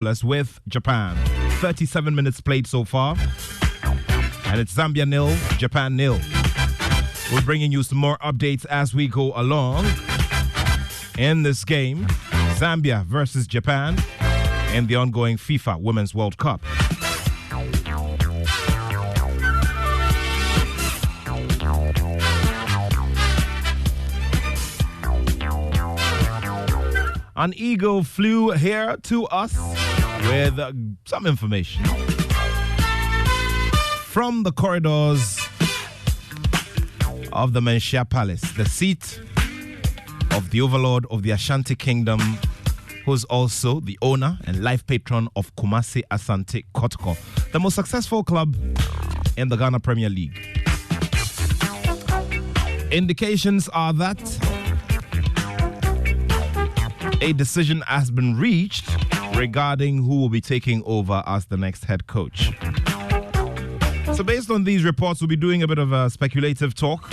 with Japan. 37 minutes played so far. And it's Zambia 0, Japan 0. We're bringing you some more updates as we go along. In this game, Zambia versus Japan in the ongoing FIFA Women's World Cup. An eagle flew here to us with some information from the corridors of the Menshia Palace, the seat of the overlord of the Asante Kingdom, who's also the owner and life patron of Kumasi Asante Kotoko, the most successful club in the Ghana Premier League. Indications are that a decision has been reached regarding who will be taking over as the next head coach. So based on these reports, we'll be doing a bit of a speculative talk.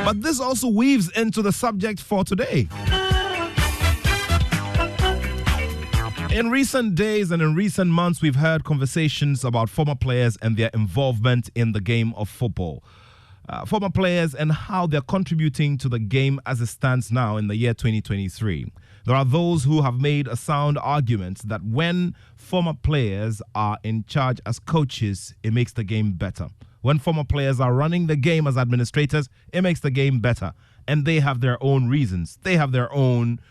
But this also weaves into the subject for today. In recent days and in recent months, we've heard conversations about former players and their involvement in the game of football. Former players and how they're contributing to the game as it stands now in the year 2023. There are those who have made a sound argument that when former players are in charge as coaches, it makes the game better. When former players are running the game as administrators, it makes the game better. And they have their own reasons. They have their own,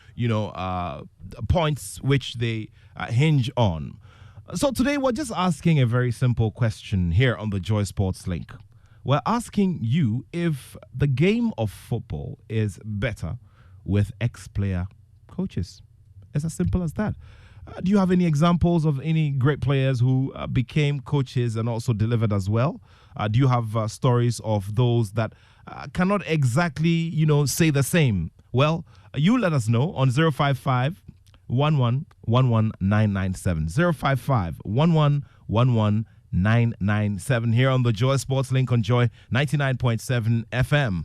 points which they hinge on. So today we're just asking a very simple question here on the Joy Sports Link. We're asking you if the game of football is better with ex-player coaches. It's as simple as that. Do you have any examples of any great players who became coaches and also delivered as well? Do you have stories of those that cannot exactly, say the same? Well, you let us know on 055 11 11 997. 055 11 11 997 here on the Joy Sports Link on Joy 99.7 FM.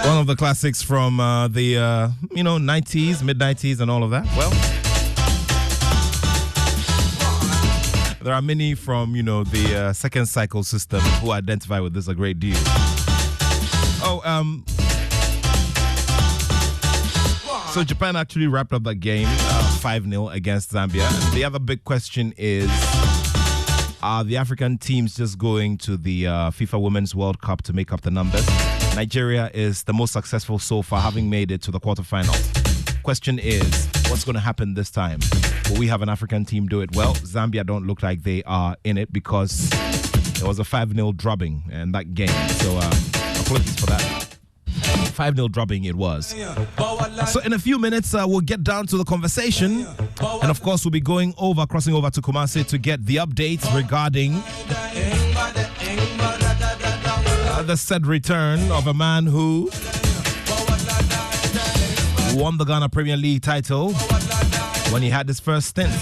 One of the classics from the 90s, mid-90s and all of that. Well, there are many from, the second cycle system who identify with this a great deal. So Japan actually wrapped up that game 5-0 against Zambia. And the other big question is, Are the African teams just going to the FIFA Women's World Cup to make up the numbers? Nigeria is the most successful so far, having made it to the quarterfinals. Question is, what's going to happen this time? Will we have an African team do it? Well, Zambia don't look like they are in it because there was a 5-0 drubbing in that game. So apologies for that. 5-0 drubbing it was. So in a few minutes, we'll get down to the conversation. And of course, we'll be crossing over to Kumasi to get the updates regarding the said return of a man who won the Ghana Premier League title when he had his first stint.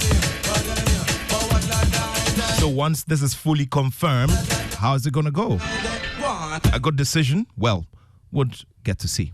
So once this is fully confirmed, how is it going to go? A good decision? Well, would get to see.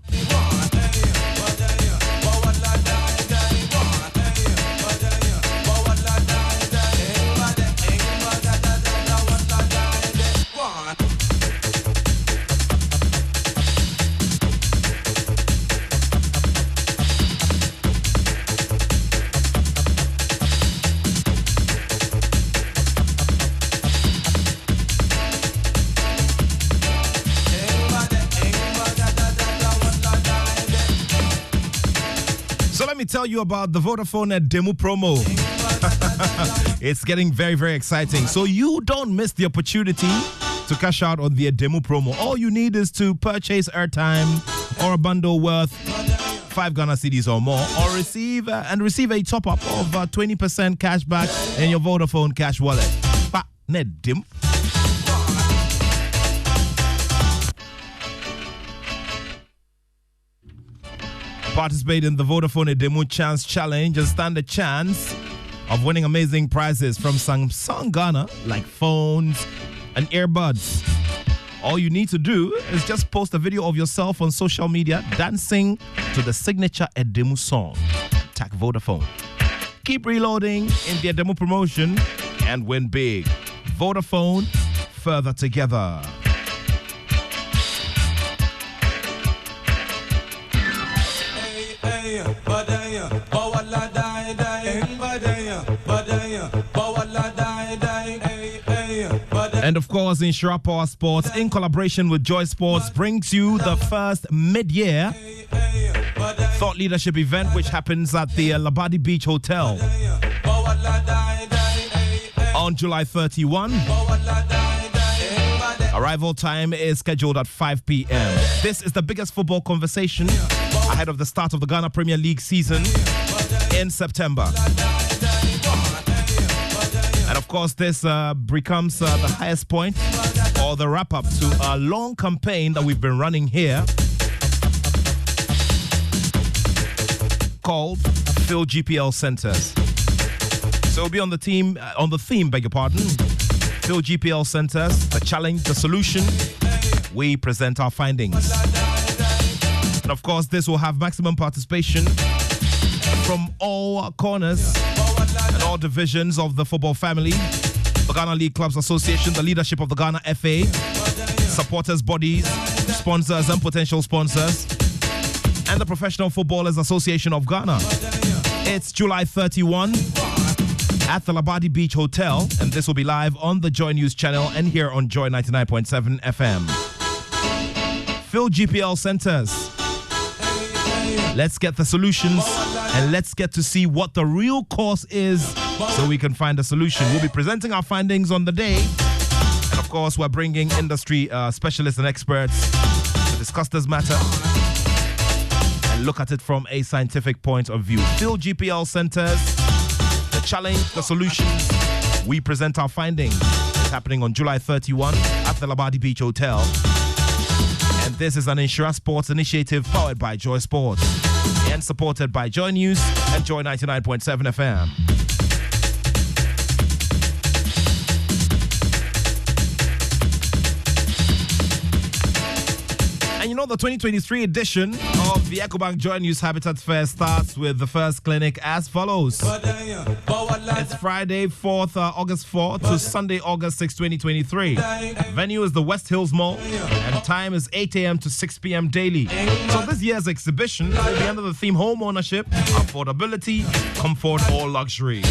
Let me tell you about the Vodafone Demo promo. It's getting very, very exciting. So you don't miss the opportunity to cash out on the Demo promo. All you need is to purchase airtime or a bundle worth 5 Ghana cedis or more, or receive a top-up of 20% cash back in your Vodafone cash wallet. Pa, ne dim. Participate in the Vodafone Demo Chance Challenge and stand a chance of winning amazing prizes from Samsung Ghana, like phones and earbuds. All you need to do is just post a video of yourself on social media dancing to the signature Edemu song. Tag Vodafone. Keep reloading in the Edemu promotion and win big. Vodafone, further together. And of course, Insura Power Sports, in collaboration with Joy Sports, brings you the first mid-year thought leadership event, which happens at the Labadi Beach Hotel on July 31. Arrival time is scheduled at 5 p.m. This is the biggest football conversation ahead of the start of the Ghana Premier League season in September. And of course, this becomes the highest point or the wrap-up to a long campaign that we've been running here called Phil GPL Centers. So we'll be on the theme, beg your pardon. Phil GPL Centers, the challenge, the solution. We present our findings. And of course, this will have maximum participation from all corners and all divisions of the football family. The Ghana League Clubs Association, the leadership of the Ghana FA, supporters bodies, sponsors and potential sponsors, and the Professional Footballers Association of Ghana. It's July 31 at the Labadi Beach Hotel, and this will be live on the Joy News channel and here on Joy 99.7 FM. Phil GPL Centers. Let's get the solutions and let's get to see what the real cause is so we can find a solution. We'll be presenting our findings on the day. And of course, we're bringing industry specialists and experts to discuss this matter and look at it from a scientific point of view. Phil GPL Centers, the challenge, the solutions. We present our findings. It's happening on July 31 at the Labadi Beach Hotel. And this is an Insura Sports initiative powered by Joy Sports and supported by Joy News and Joy 99.7 FM. And you know, the 2023 edition of the EcoBank Joy News Habitat Fair starts with the first clinic as follows. It's Friday, August 4th to Sunday, August 6, 2023. Venue is the West Hills Mall, and time is 8 a.m. to 6 p.m. daily. So this year's exhibition will be under the theme Home Ownership, Affordability, Comfort, or Luxury.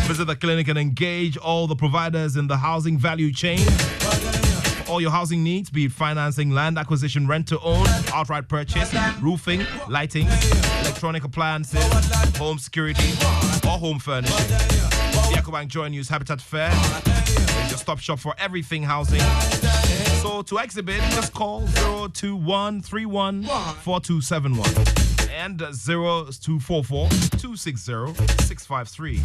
Visit the clinic and engage all the providers in the housing value chain. For all your housing needs, be it financing, land acquisition, rent to own, outright purchase, roofing, lighting, electronic appliances, home security, or home furnishing. The EcoBank Joy News Habitat Fair is your stop shop for everything housing. So to exhibit, just call 021314271 and 0244260653.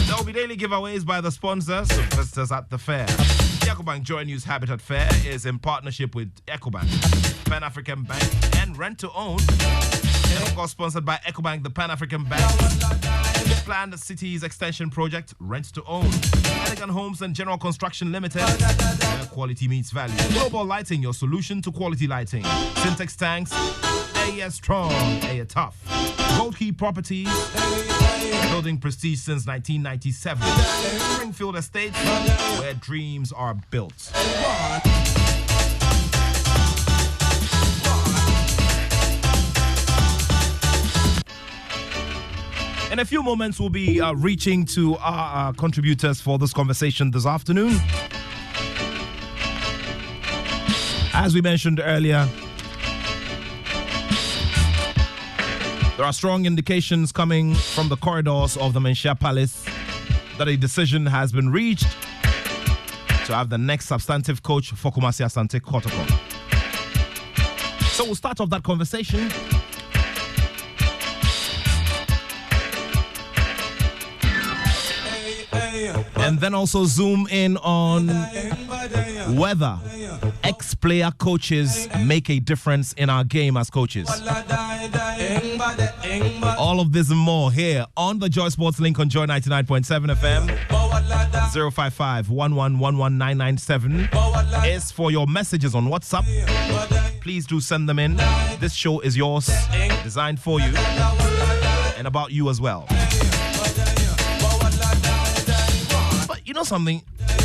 There will be daily giveaways by the sponsors of visitors at the fair. The EcoBank Joy News Habitat Fair is in partnership with EcoBank, Pan African Bank, and Rent to Own. And of course, sponsored by EcoBank, the Pan African Bank. Planned Cities Extension Project, Rent to Own. Elegant Homes and General Construction Limited, where quality meets value. Global Lighting, your solution to quality lighting. Syntex Tanks, AES Strong, AES Tough. Gold Key Properties, building prestige since 1997. Springfield Estates, where dreams are built. In a few moments, we'll be reaching to our contributors for this conversation this afternoon. As we mentioned earlier, there are strong indications coming from the corridors of the Menchia Palace that a decision has been reached to have the next substantive coach for Kumasi Asante Kotoko. So we'll start off that conversation. And then also zoom in on whether ex-player coaches make a difference in our game as coaches. All of this and more here on the Joy Sports Link on Joy 99.7 FM. 055-1111-997 is for your messages on WhatsApp. Please do send them in. This show is yours, designed for you and about you as well. You know something?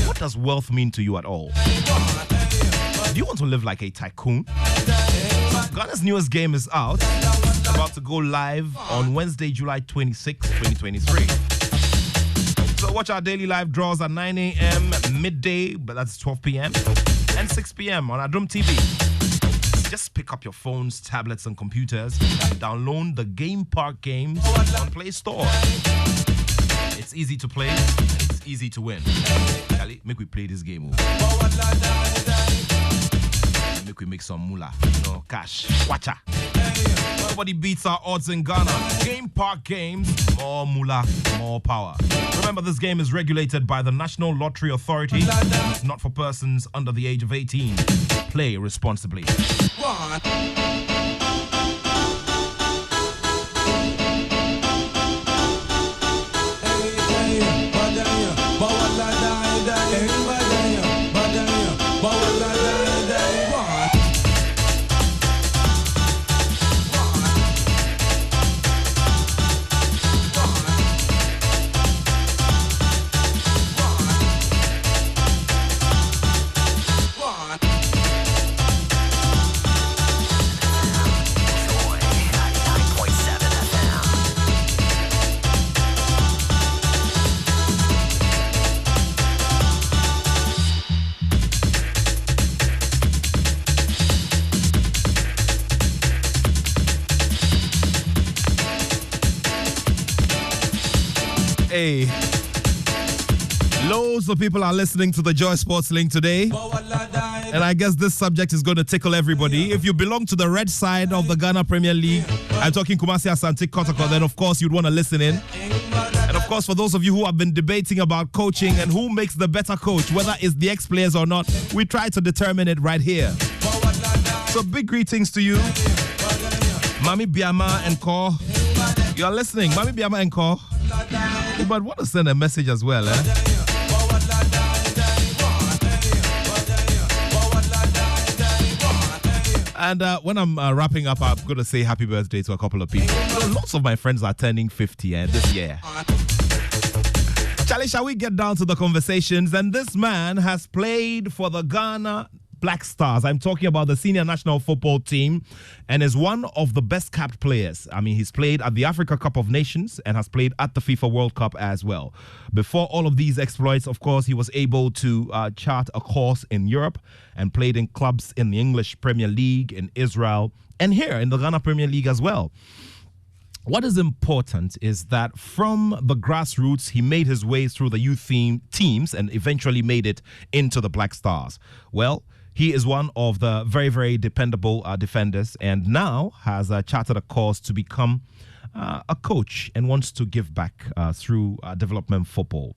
What does wealth mean to you at all? Do you want to live like a tycoon? Ghana's newest game is out, about to go live on Wednesday, July 26, 2023. So watch our daily live draws at 9 a.m., midday, but that's 12 p.m., and 6 p.m. on Adum TV. Just pick up your phones, tablets, and computers and download the Game Park games on Play Store. It's easy to play, and it's easy to win. Kali, make we play this game. Make we make some moolah, cash, watcha. Nobody beats our odds in Ghana. Game Park games, more moolah, more power. Remember, this game is regulated by the National Lottery Authority. It's not for persons under the age of 18. Play responsibly. Hey, loads of people are listening to the Joy Sports Link today, and I guess this subject is going to tickle everybody. If you belong to the red side of the Ghana Premier League, I'm talking Kumasi Asante Kotoko, then of course you'd want to listen in. And of course, for those of you who have been debating about coaching and who makes the better coach, whether it's the ex-players or not, we try to determine it right here. So big greetings to you, Mami Biama and Ko. You are listening, Mami Biama and Ko. But want to send a message as well, eh? And when I'm wrapping up, I'm going to say happy birthday to a couple of people. Lots of my friends are turning 50 this year. Charlie, shall we get down to the conversations? And this man has played for the Ghana Black Stars. I'm talking about the senior national football team and is one of the best capped players. I mean, he's played at the Africa Cup of Nations and has played at the FIFA World Cup as well. Before all of these exploits, of course, he was able to chart a course in Europe and played in clubs in the English Premier League, in Israel, and here in the Ghana Premier League as well. What is important is that from the grassroots, he made his way through the youth teams and eventually made it into the Black Stars. Well, he is one of the very, very dependable defenders and now has charted a course to become a coach and wants to give back through development football.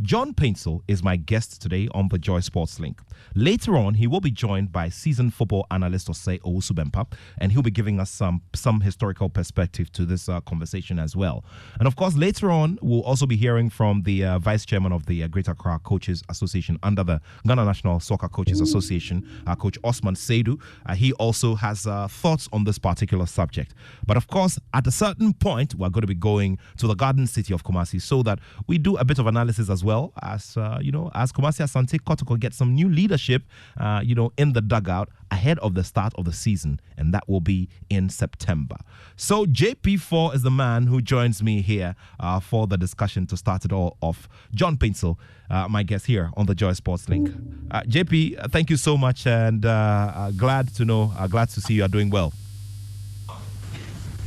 John Paintsel is my guest today on the Joy Sports Link. Later on, he will be joined by seasoned football analyst Osei Owusu-Bempah, and he'll be giving us some historical perspective to this conversation as well. And of course, later on, we'll also be hearing from the vice chairman of the Greater Accra Coaches Association under the Ghana National Soccer Coaches Association, Coach Osman Seidu. He also has thoughts on this particular subject. But of course, at a certain point, we're going to be going to the Garden City of Kumasi so that we do a bit of analysis as well as as Kumasi Asante Kotoko get some new leadership in the dugout ahead of the start of the season, and that will be in September. So JP4 is the man who joins me here for the discussion to start it all off. John Paintsel, my guest here on the Joy Sports Link. JP, thank you so much, and glad to see you are doing well.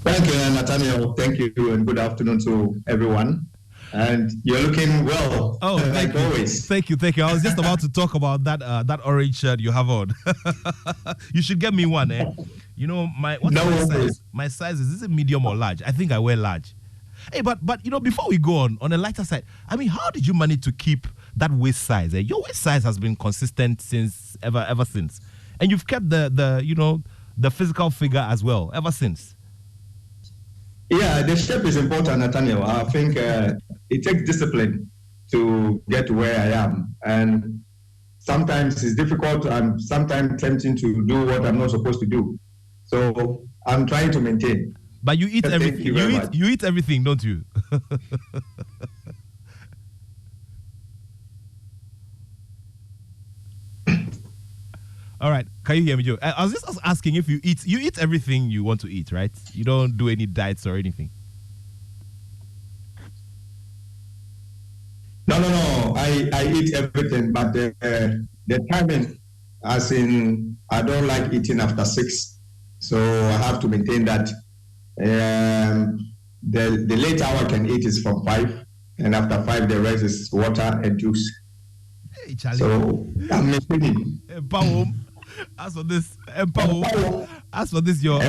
Thank you, Nathaniel. Thank you, and good afternoon to everyone. And you're looking well. Oh, like always. Thank you. I was just about to talk about that orange shirt you have on. You should get me one, eh? You know, my size? My size is it medium or large? I think I wear large. Hey, but before we go on a lighter side, I mean, how did you manage to keep that waist size? Eh? Your waist size has been consistent since ever since, and you've kept the physical figure as well ever since. Yeah, the shape is important, Nathaniel. I think it takes discipline to get to where I am. And sometimes it's difficult. I'm sometimes tempting to do what I'm not supposed to do. So I'm trying to maintain. But you eat everything. You eat everything, don't you? All right. Can you hear me, Joe? I was just asking if you eat everything you want to eat, right? You don't do any diets or anything. No. I eat everything, but the timing, as in, I don't like eating after 6. So I have to maintain that. The late hour I can eat is from 5, and after 5, the rest is water and juice. Hey, Charlie. So I'm maintaining. As for this, your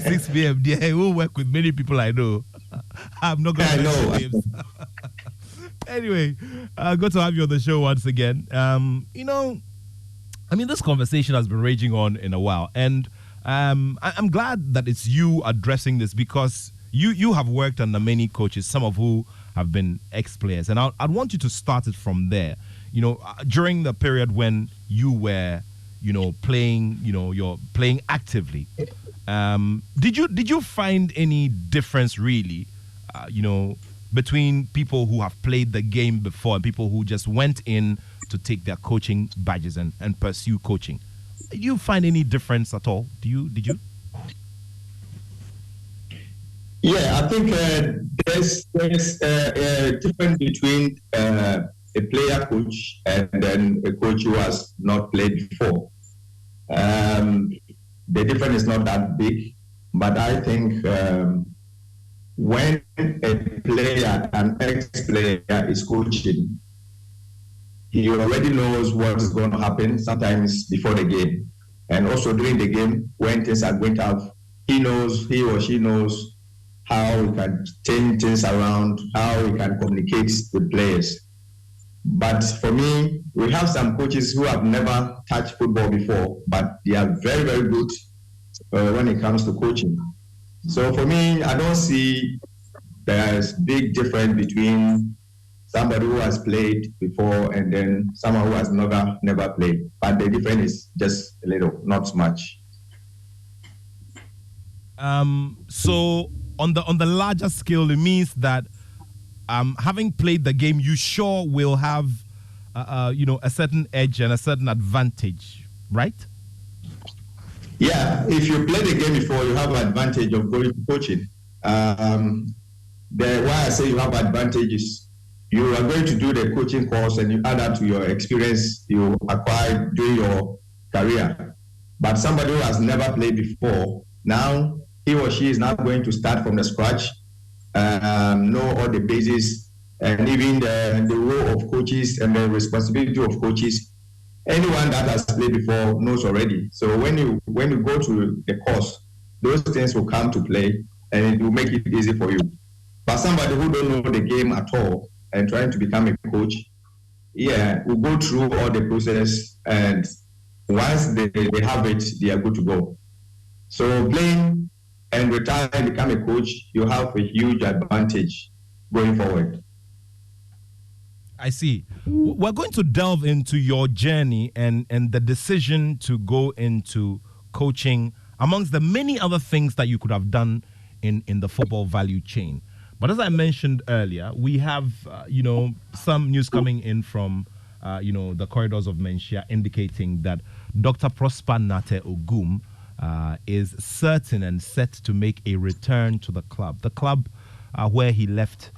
6 p.m. I will work with many people I know. I'm not going to know names. Anyway, good to have you on the show once again. This conversation has been raging on in a while, and I'm glad that it's you addressing this because you have worked under many coaches, some of who have been ex-players, and I'd want you to start it from there. During the period when you were, playing, you're playing actively, did you find any difference really, between people who have played the game before and people who just went in to take their coaching badges and pursue coaching? Did you find any difference at all? Did you? Yeah, I think there's a difference between a player coach and then a coach who has not played before. The difference is not that big, but I think when a player, an ex-player is coaching, he already knows what is going to happen sometimes before the game. And also during the game, when things are going tough, he or she knows how he can change things around, how he can communicate with players. But for me, we have some coaches who have never touched football before, but they are very, very good when it comes to coaching. So for me, I don't see there's big difference between somebody who has played before and then someone who has never played. But the difference is just a little, not much. So on the larger scale, it means that having played the game, you sure will have a certain edge and a certain advantage, right? Yeah, if you play the game before, you have advantage of coaching. Why I say you have advantages, you are going to do the coaching course and you add that to your experience you acquired during your career. But somebody who has never played before, now he or she is now going to start from the scratch, know all the basics, and even the role of coaches and the responsibility of coaches. Anyone that has played before knows already. So when you go to the course, those things will come to play and it will make it easy for you. But somebody who don't know the game at all and trying to become a coach, will go through all the process, and once they have it, they are good to go. So playing and retire and become a coach, you have a huge advantage going forward. I see. We're going to delve into your journey and the decision to go into coaching, amongst the many other things that you could have done in the football value chain. But as I mentioned earlier, we have, some news coming in from, the corridors of Menchia indicating that Dr. Prosper Ogum is certain and set to make a return to the club. The club where he left,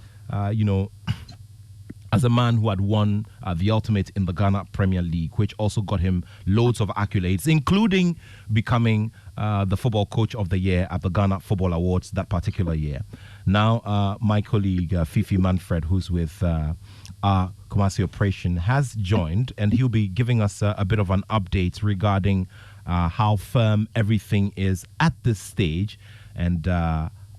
as a man who had won the ultimate in the Ghana Premier League, which also got him loads of accolades, including becoming the football coach of the year at the Ghana Football Awards that particular year. Now, my colleague, Fifi Manfred, who's with our Kumasi operation, has joined, and he'll be giving us a bit of an update regarding how firm everything is at this stage and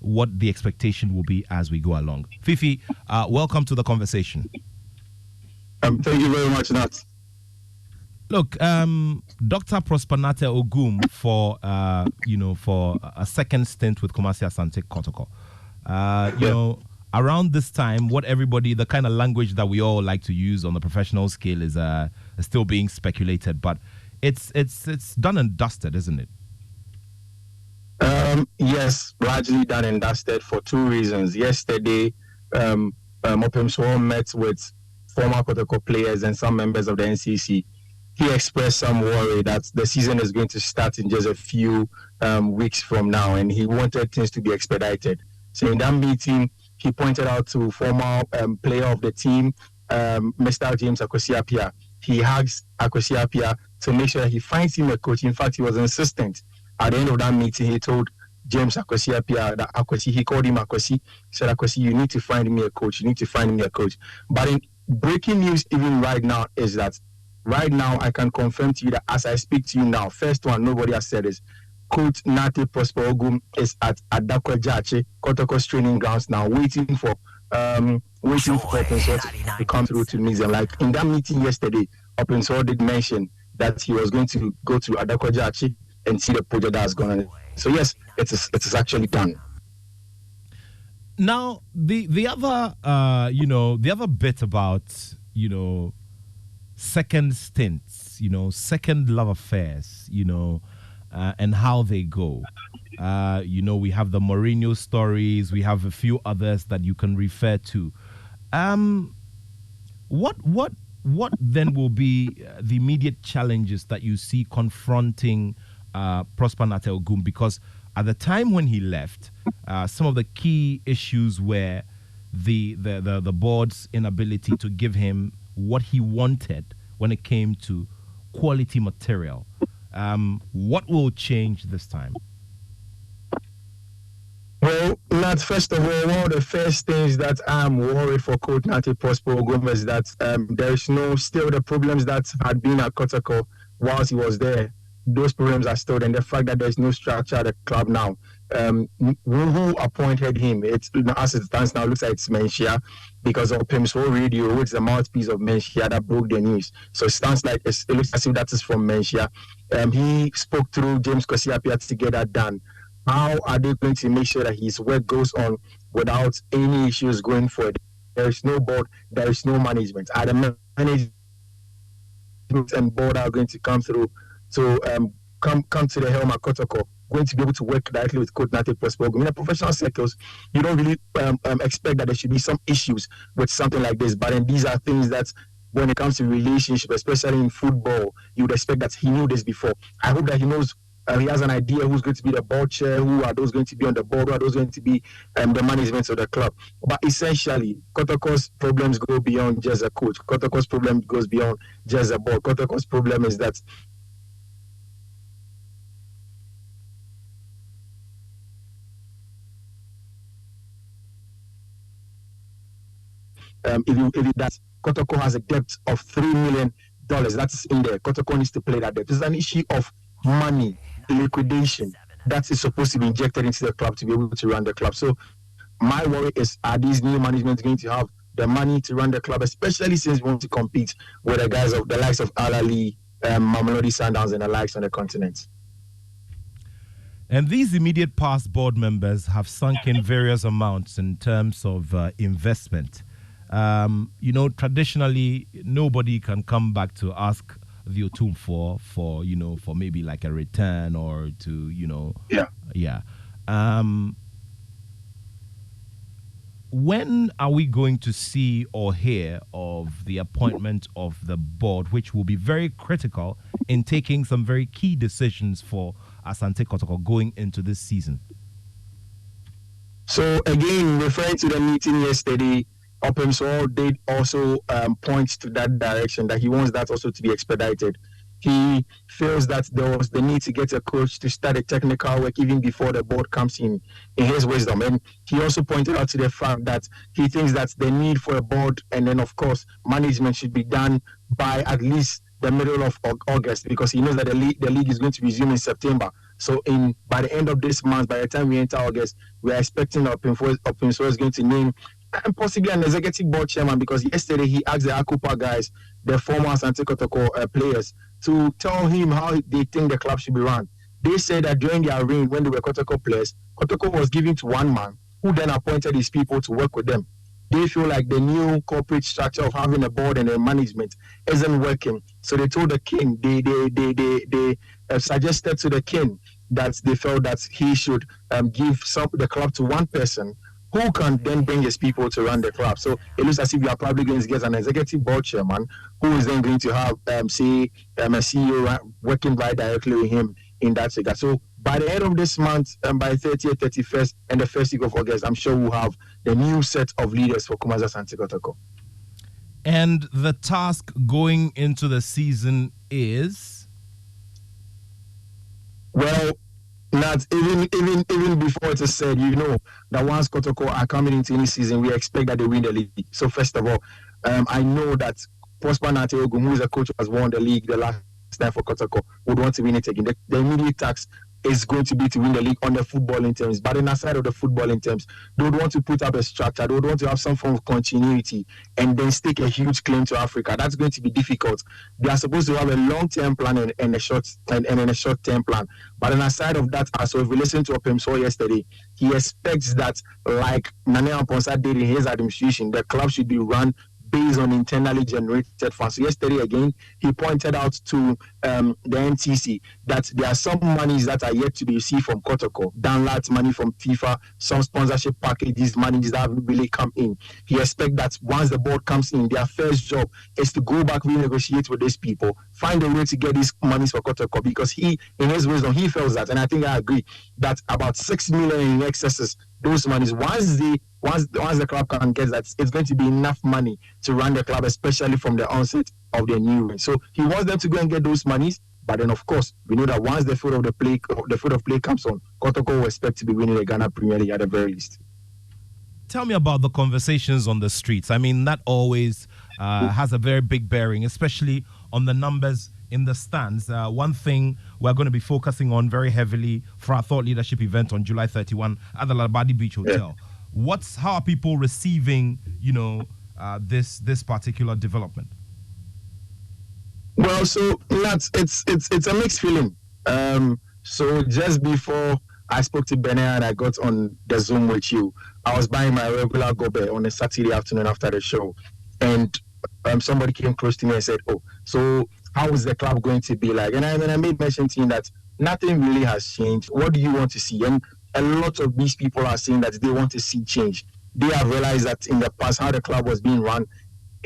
what the expectation will be as we go along. Fifi, welcome to the conversation. Thank you very much, Nat. Look, Dr. Prosper Ogum for a second stint with Kumasi Asante Kotoko. Around this time, the kind of language that we all like to use on the professional scale is still being speculated, but it's done and dusted, isn't it? Yes, largely done and dusted for two reasons. Yesterday, Opemswo met with former Kotoko players and some members of the NCC. He expressed some worry that the season is going to start in just a few weeks from now, and he wanted things to be expedited. So in that meeting, he pointed out to former player of the team, Mr. James Akwesi-Appiah. He hugs Akwesi-Appiah to make sure that he finds him a coach. In fact, he was insistent. At the end of that meeting, he told James Akwesi-Appiah that he called him Akwesi. He said, Akwesi, you need to find me a coach. You need to find me a coach. But in breaking news, even right now, is that right now I can confirm to you that as I speak to you now, first one, nobody has said this. Coach Nate Prosper Ogum is at Adakwa Jache, Kotoko's training grounds now, waiting for Openshaw to come through to meet them. Like in that meeting yesterday, Openshaw did mention that he was going to go to Adakwa Jache and see the project that's going on. So yes, it is actually done. Now the other bit about second stints, second love affairs, and how they go. We have the Mourinho stories. We have a few others that you can refer to. What then will be the immediate challenges that you see confronting Prosper Ogum? Because at the time when he left, some of the key issues were the board's inability to give him what he wanted when it came to quality material. What will change this time? Well, Nat, first of all, one of the first things that I'm worried for Coach Nate Prosper Ogum is that there is still the problems that had been at Kotoko whilst he was there. Those problems are still there, and the fact that there is no structure at the club now. Who appointed him? It's as it stands now, looks like it's Menchia, because of Opemswo Radio, which is the mouthpiece of Menchia that broke the news. So it sounds like it looks as if that is from Menchia. He spoke through James Akwesi-Appiah to get that done. How are they going to make sure that his work goes on without any issues going forward? There is no board, there is no management. Are the management and board are going to come through to come to the helm at Kotoko, going to be able to work directly with Coach Nate Prosper Ogum? In the professional circles, you don't really expect that there should be some issues with something like this, but then these are things that when it comes to relationship, especially in football, you would expect that he knew this before. I hope that he knows. He has an idea who's going to be the board chair, who are those going to be on the board, who are those going to be the management of the club. But essentially, Kotoko's problems go beyond just a coach. Kotoko's problem goes beyond just a board. Kotoko's problem is that if that Kotoko has a debt of $3 million, that's in there. Kotoko needs to play that debt. It's an issue of money, liquidation that is supposed to be injected into the club to be able to run the club. So my worry is, are these new management going to have the money to run the club, especially since we want to compete with the guys of the likes of Al Ali, Mamelodi Sundowns, and the likes on the continent? And these immediate past board members have sunk in various amounts in terms of investment. Traditionally, nobody can come back to ask the Otum for maybe like a return or to, Yeah. When are we going to see or hear of the appointment of the board, which will be very critical in taking some very key decisions for Asante Kotoko going into this season? So again, referring to the meeting yesterday, Opemso did also point to that direction, that he wants that also to be expedited. He feels that there was the need to get a coach to start a technical work even before the board comes in his wisdom. And he also pointed out to the fact that he thinks that the need for a board and then, of course, management should be done by at least the middle of August, because he knows that the league is going to resume in September. So by the end of this month, by the time we enter August, we are expecting Opemso is going to name and possibly an executive board chairman, because yesterday he asked the Akupa guys, the former Asante Kotoko players, to tell him how they think the club should be run. They said that during their reign, when they were Kotoko players, Kotoko was given to one man who then appointed his people to work with them. They feel like the new corporate structure of having a board and a management isn't working. So they told the king, they suggested to the king that they felt that he should give the club to one person who can then bring his people to run the club. So it looks as if you are probably going to get an executive board chairman who is then going to have, a CEO working right directly with him in that regard. So by the end of this month, by 30th, 31st, and the first week of August, I'm sure we'll have the new set of leaders for Kumasi Asante Kotoko. And the task going into the season is? Well, not even before it is said, that once Kotoko are coming into any season, we expect that they win the league. So first of all, I know that Prosper Ogum, who is a coach who has won the league the last time for Kotoko, would want to win it again. The immediate task is going to be to win the league on the footballing terms. But on the side of the footballing terms, they would want to put up a structure. They would want to have some form of continuity and then stake a huge claim to Africa. That's going to be difficult. They are supposed to have a long-term plan and a short-term plan. But on the side of that, as we listened to Opemso yesterday, he expects that, like Nane Amponsa did in his administration, the club should be run based on internally generated funds. So yesterday, again, he pointed out to the NTC that there are some monies that are yet to be received from Kotoko, downloads money from FIFA, some sponsorship packages, monies that haven't really come in. He expects that once the board comes in, their first job is to go back, renegotiate with these people, find a way to get these monies for Kotoko, because he, in his wisdom, he feels that, and I think I agree, that about 6 million in excesses, those monies, once the club can get that, it's going to be enough money to run the club, especially from the onset of the new reign. So he wants them to go and get those monies. But then, of course, we know that once the foot of play comes on, Kotoko will expect to be winning the Ghana Premier League at the very least. Tell me about the conversations on the streets. I mean, that always has a very big bearing, especially on the numbers in the stands. One thing we're going to be focusing on very heavily for our thought leadership event on July 31 at the Labadi Beach Hotel. Yeah. How are people receiving, this particular development? Well, so it's a mixed feeling. So just before I spoke to Bene and I got on the Zoom with you, I was buying my regular gobe on a Saturday afternoon after the show, and somebody came close to me and said, "Oh, so how is the club going to be like?" And I made mention to him that nothing really has changed. What do you want to see? And a lot of these people are saying that they want to see change. They have realized that in the past, how the club was being run,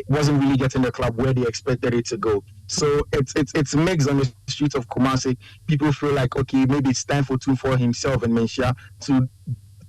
wasn't really getting the club where they expected it to go. So it's mixed on the streets of Kumasi. People feel like, okay, maybe it's time for himself and Menchia to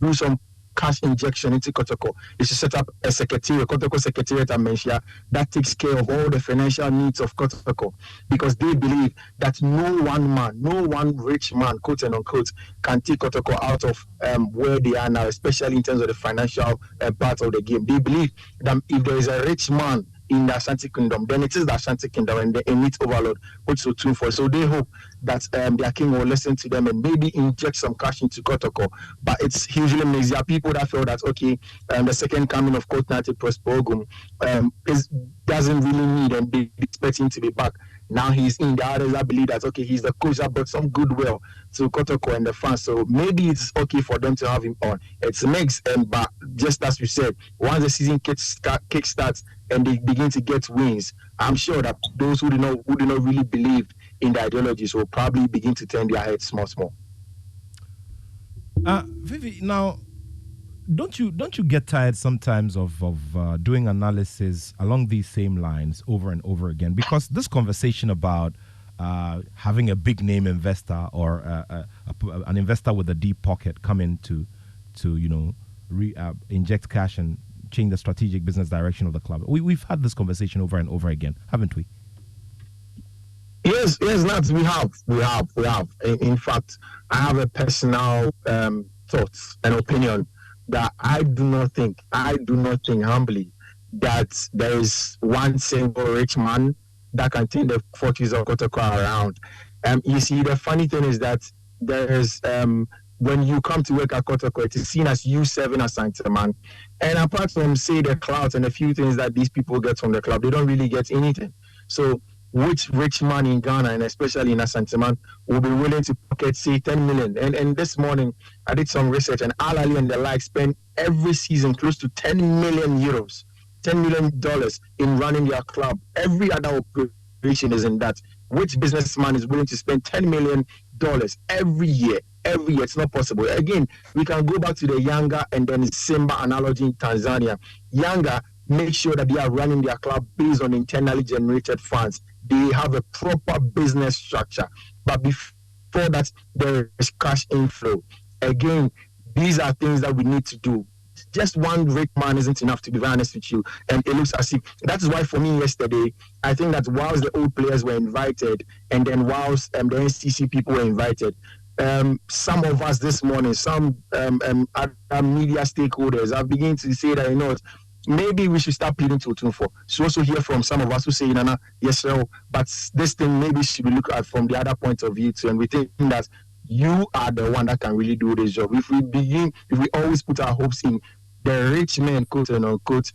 do some cash injection into Kotoko. They should set up a secretariat, Kotoko Secretariat at Menchia, that takes care of all the financial needs of Kotoko, because they believe that no one rich man, quote and unquote, can take Kotoko out of where they are now, especially in terms of the financial part of the game. They believe that if there is a rich man in the Asante Kingdom, then it is the Asante Kingdom and the elite overlord, which so tuned for. So they hope that their king will listen to them and maybe inject some cash into Kotoko. But it's hugely mixed. There are people that feel that, okay, the second coming of Kotoko Prosper Ogum doesn't really need and they expect him to be back. Now he's in. The others that believe that, okay, he's the coach that brought some goodwill to Kotoko and the fans. So maybe it's okay for them to have him on. It's mixed, but just as we said, once the season kick starts and they begin to get wins, I'm sure that those who do not really believe in the ideologies will probably begin to turn their heads small. Vivi, now, don't you get tired sometimes of doing analysis along these same lines over and over again? Because this conversation about having a big name investor or an investor with a deep pocket come in to inject cash and change the strategic business direction of the club. We've had this conversation over and over again, haven't we? Yes, Nats, we have. In fact, I have a personal thoughts and opinion that I do not think humbly that there is one single rich man that can turn the fortunes of Kotoko around. You see, the funny thing is that there is when you come to work at Kotoko, it is seen as you serving as Asante, man. And apart from, say, the clouds and a few things that these people get from the club, they don't really get anything. So which rich man in Ghana, and especially in Asante, man, will be willing to pocket, say, 10 million? And this morning, I did some research, and Al Ali and the like spend every season close to 10 million euros, $10 million in running their club. Every other operation is in that. Which businessman is willing to spend $10 million every year? It's not possible. Again, we can go back to the Yanga and then Simba analogy in Tanzania. Yanga make sure that they are running their club based on internally generated funds. They have a proper business structure. But before that, there is cash inflow. Again, these are things that we need to do. Just one rich man isn't enough, to be very honest with you. And it looks as if that is why, for me, yesterday, I think that whilst the old players were invited, and then whilst the NCC people were invited, some of us this morning, some other media stakeholders are beginning to say that, maybe we should start pleading to Otunfo. So also hear from some of us who say, Nana, yes, sir, but this thing maybe should be looked at from the other point of view too. And we think that you are the one that can really do this job. If we always put our hopes in the rich men, quote and unquote,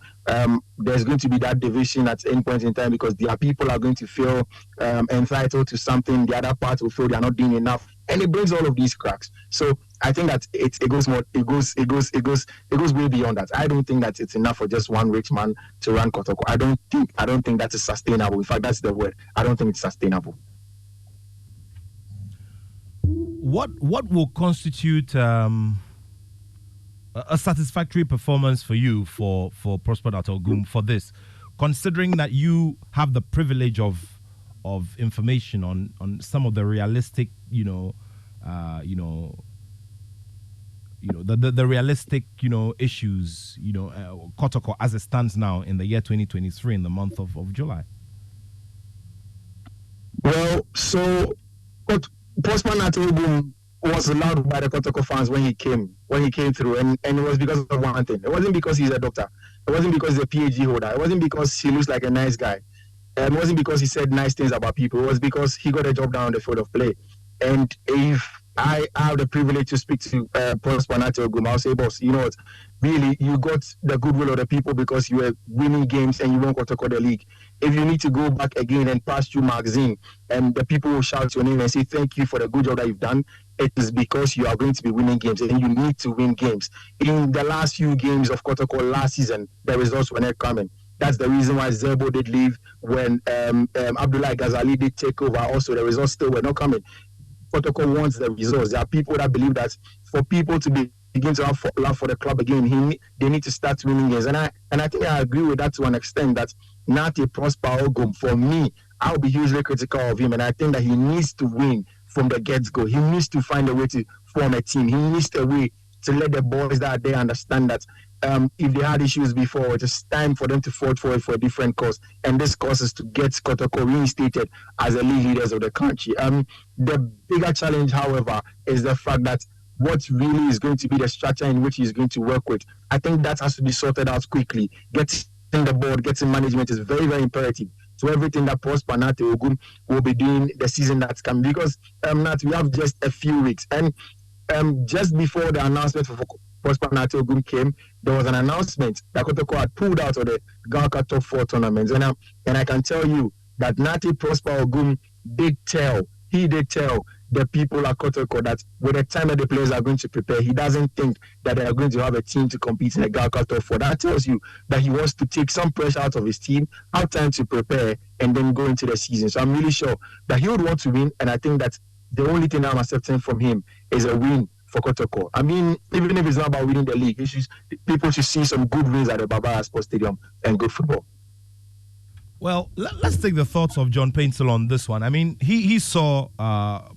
there's going to be that division at any point in time, because their people are going to feel entitled to something. The other part will feel they are not doing enough, and it brings all of these cracks. So I think that it goes way beyond that. I don't think that it's enough for just one rich man to run Kotoko. I don't think that is sustainable. In fact, that's the word. I don't think it's sustainable. What will constitute a satisfactory performance for you for Prosper Ogum for this, considering that you have the privilege of information on some of the realistic, the realistic, issues, Kotoko as it stands now in the year 2023 in the month of July? Well, so Prosper Ogum was loved by the Kotoko fans when he came through, and it was because of one thing. It wasn't because he's a doctor. It wasn't because he's a PhD holder. It wasn't because he looks like a nice guy. It wasn't because he said nice things about people. It was because he got a job down on the field of play. And if I have the privilege to speak to Prosper Ogum, I'll say, boss, you know what? Really, you got the goodwill of the people because you were winning games and you won Kotoko the league. If you need to go back again and pass through magazine, and the people will shout your name and say thank you for the good job that you've done, it is because you are going to be winning games and you need to win games. In the last few games of Kotoko last season, the results were not coming. That's the reason why Zerbo did leave. When Abdullah Ghazali did take over, also the results still were not coming. Kotoko wants the results. There are people that believe that for people to begin to have love for the club again, they need to start winning games. And I think I agree with that to an extent, that not a Prosper Ogum, for me, I'll be hugely critical of him, and I think that he needs to win from the get-go. He needs to find a way to form a team. He needs a way to let the boys that are there understand that if they had issues before, it's time for them to fight for it for a different cause. And this cause is to get Kotoko reinstated as the league leaders of the country. The bigger challenge, however, is the fact that what really is going to be the structure in which he's going to work with. I think that has to be sorted out quickly. Getting the board, getting management is very, very imperative to everything that Prosper Ogum will be doing the season that's coming. Because we have just a few weeks. And just before the announcement for Prosper Ogum came, there was an announcement that Kotoko had pulled out of the Galka Top 4 tournaments. And I can tell you that Prosper Ogum did tell the people at Kotoko that with the time that the players are going to prepare, he doesn't think that they are going to have a team to compete in the Galka Top 4. That tells you that he wants to take some pressure out of his team, have time to prepare, and then go into the season. So I'm really sure that he would want to win, and I think that the only thing I'm accepting from him is a win for Kotoko. I mean, even if it's not about winning the league, people should see some good wins at the Barbara Sports Stadium and good football. Well, let's take the thoughts of John Paintsel on this one. I mean, he saw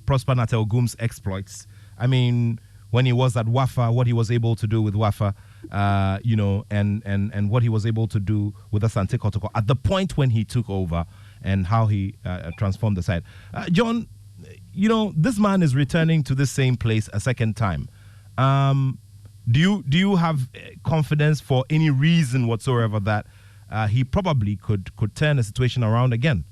Prosper Ogum's exploits. I mean, when he was at Wafa, what he was able to do with Wafa, and what he was able to do with Asante Kotoko at the point when he took over and how he transformed the side. John, this man is returning to the same place a second time. Do you have confidence for any reason whatsoever that he probably could turn the situation around again?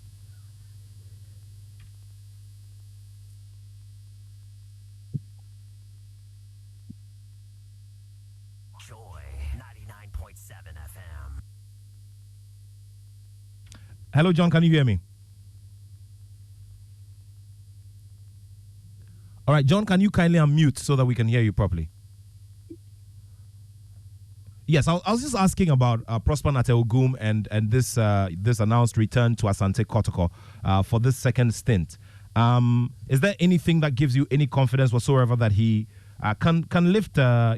Joy 99.7 FM. Hello, John. Can you hear me? All right, John, can you kindly unmute so that we can hear you properly? Yes, I was just asking about Prosper Ogum and this announced return to Asante Kotoko for this second stint. Is there anything that gives you any confidence whatsoever that he can lift the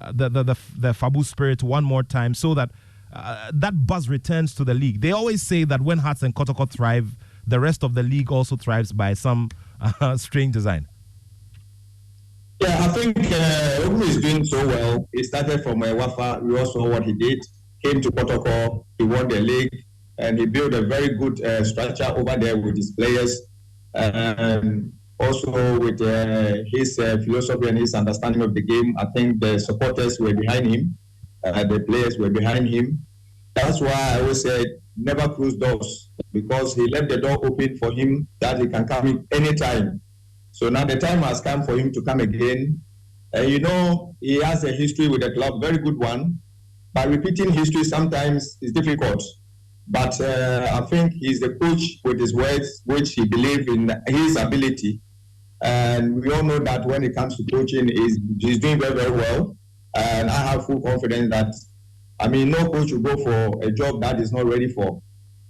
Fabu spirit one more time so that that buzz returns to the league? They always say that when Hearts and Kotoko thrive, the rest of the league also thrives by some strange design. Yeah, I think Ogum is doing so well. He started from Wafa. We all saw what he did. Came to Kotoko. He won the league. And he built a very good structure over there with his players. Also with his philosophy and his understanding of the game. I think the supporters were behind him. The players were behind him. That's why I always say never close doors. Because he left the door open for him that he can come in anytime. So now the time has come for him to come again. He has a history with the club, very good one. But repeating history sometimes is difficult. But I think he's the coach with his words, which he believes in his ability. And we all know that when it comes to coaching, he's doing very, very well. And I have full confidence that, no coach will go for a job that is not ready for.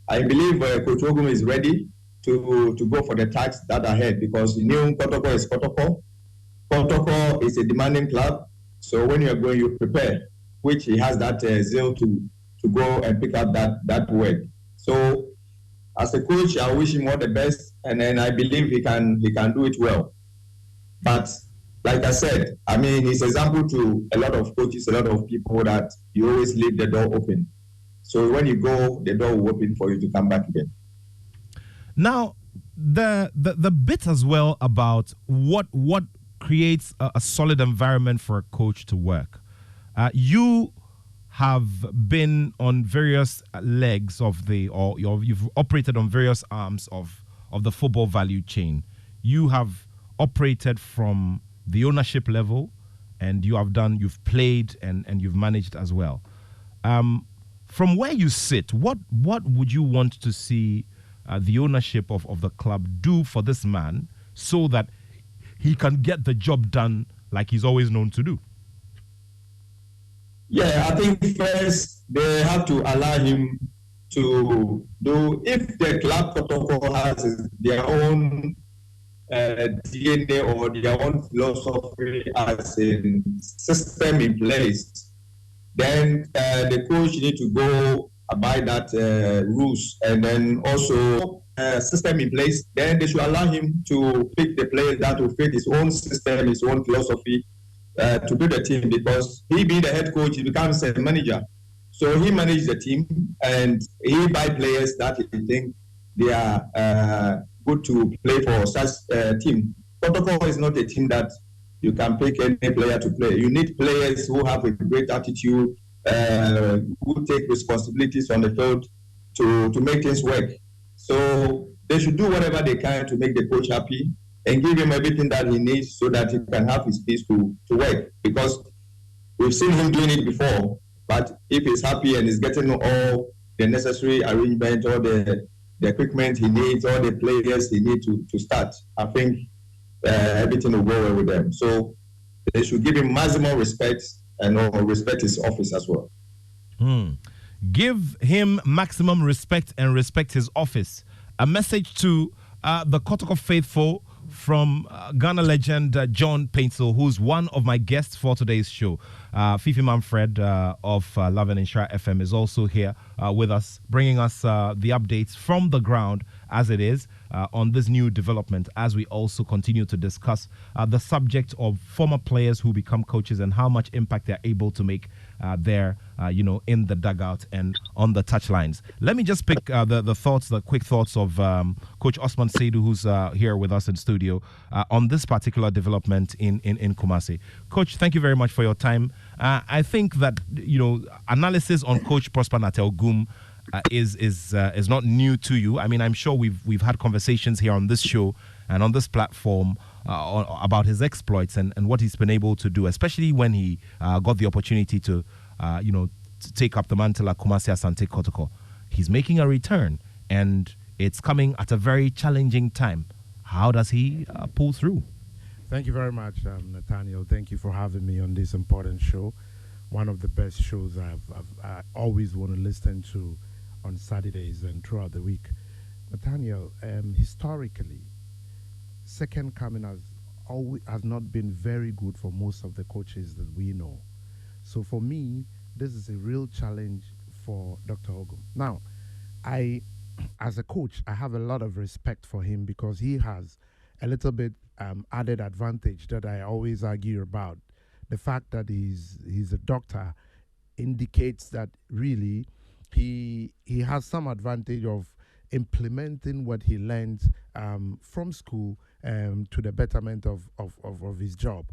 I believe Coach Ogum is ready to go for the tasks that are ahead because he knew Kotoko is Kotoko. Kotoko is a demanding club, so when you're going, you prepare, which he has that zeal to go and pick up that work. So as a coach, I wish him all the best, and then I believe he can do it well. But like I said, he's example to a lot of coaches, a lot of people that you always leave the door open. So when you go, the door will open for you to come back again. Now, the bit as well about what creates a solid environment for a coach to work. You have been on various legs you've operated on various arms of the football value chain. You have operated from the ownership level, and you've played and you've managed as well. From where you sit, what would you want to see the ownership of the club do for this man so that he can get the job done like he's always known to do? Yeah, I think first they have to allow him to do, if the club Kotoko has their own DNA or their own philosophy as a system in place, then the coach need to go abide that rules, and then also system in place, then they should allow him to pick the players that will fit his own system, his own philosophy to build a team. Because he being the head coach, he becomes a manager. So he manages the team, and he buy players that he think they are good to play for such team. Kotoko is not a team that you can pick any player to play. You need players who have a great attitude, who take responsibilities on the field to make things work. So they should do whatever they can to make the coach happy and give him everything that he needs so that he can have his piece to work. Because we've seen him doing it before, but if he's happy and he's getting all the necessary arrangement, all the equipment he needs, all the players he needs to start, I think everything will go well with them. So they should give him maximum respect and respect his office as well. Give him maximum respect and respect his office. A message to the Kotoko faithful from Ghana legend John Paintsel, who's one of my guests for today's show. Fifi Manfred of Love and Insure FM is also here with us, bringing us the updates from the ground as it is on this new development, as we also continue to discuss the subject of former players who become coaches and how much impact they're able to make there, in the dugout and on the touchlines. Let me just pick the quick thoughts of Coach Osman Seidu, who's here with us in studio on this particular development in Kumasi. Coach, thank you very much for your time. I think that analysis on Coach Prosper Ogum is not new to you. I mean, I'm sure we've had conversations here on this show and on this platform about his exploits and what he's been able to do, especially when he got the opportunity to take up the mantle at Kumasi Asante Kotoko. He's making a return, and it's coming at a very challenging time. How does he pull through? Thank you very much, Nathaniel. Thank you for having me on this important show. One of the best shows I always want to listen to on Saturdays and throughout the week. Nathaniel, historically, second coming has not been very good for most of the coaches that we know. So for me, this is a real challenge for Dr. Ogum. Now, as a coach, I have a lot of respect for him because he has a little bit added advantage that I always argue about. The fact that he's a doctor indicates that really he has some advantage of implementing what he learned from school to the betterment of his job.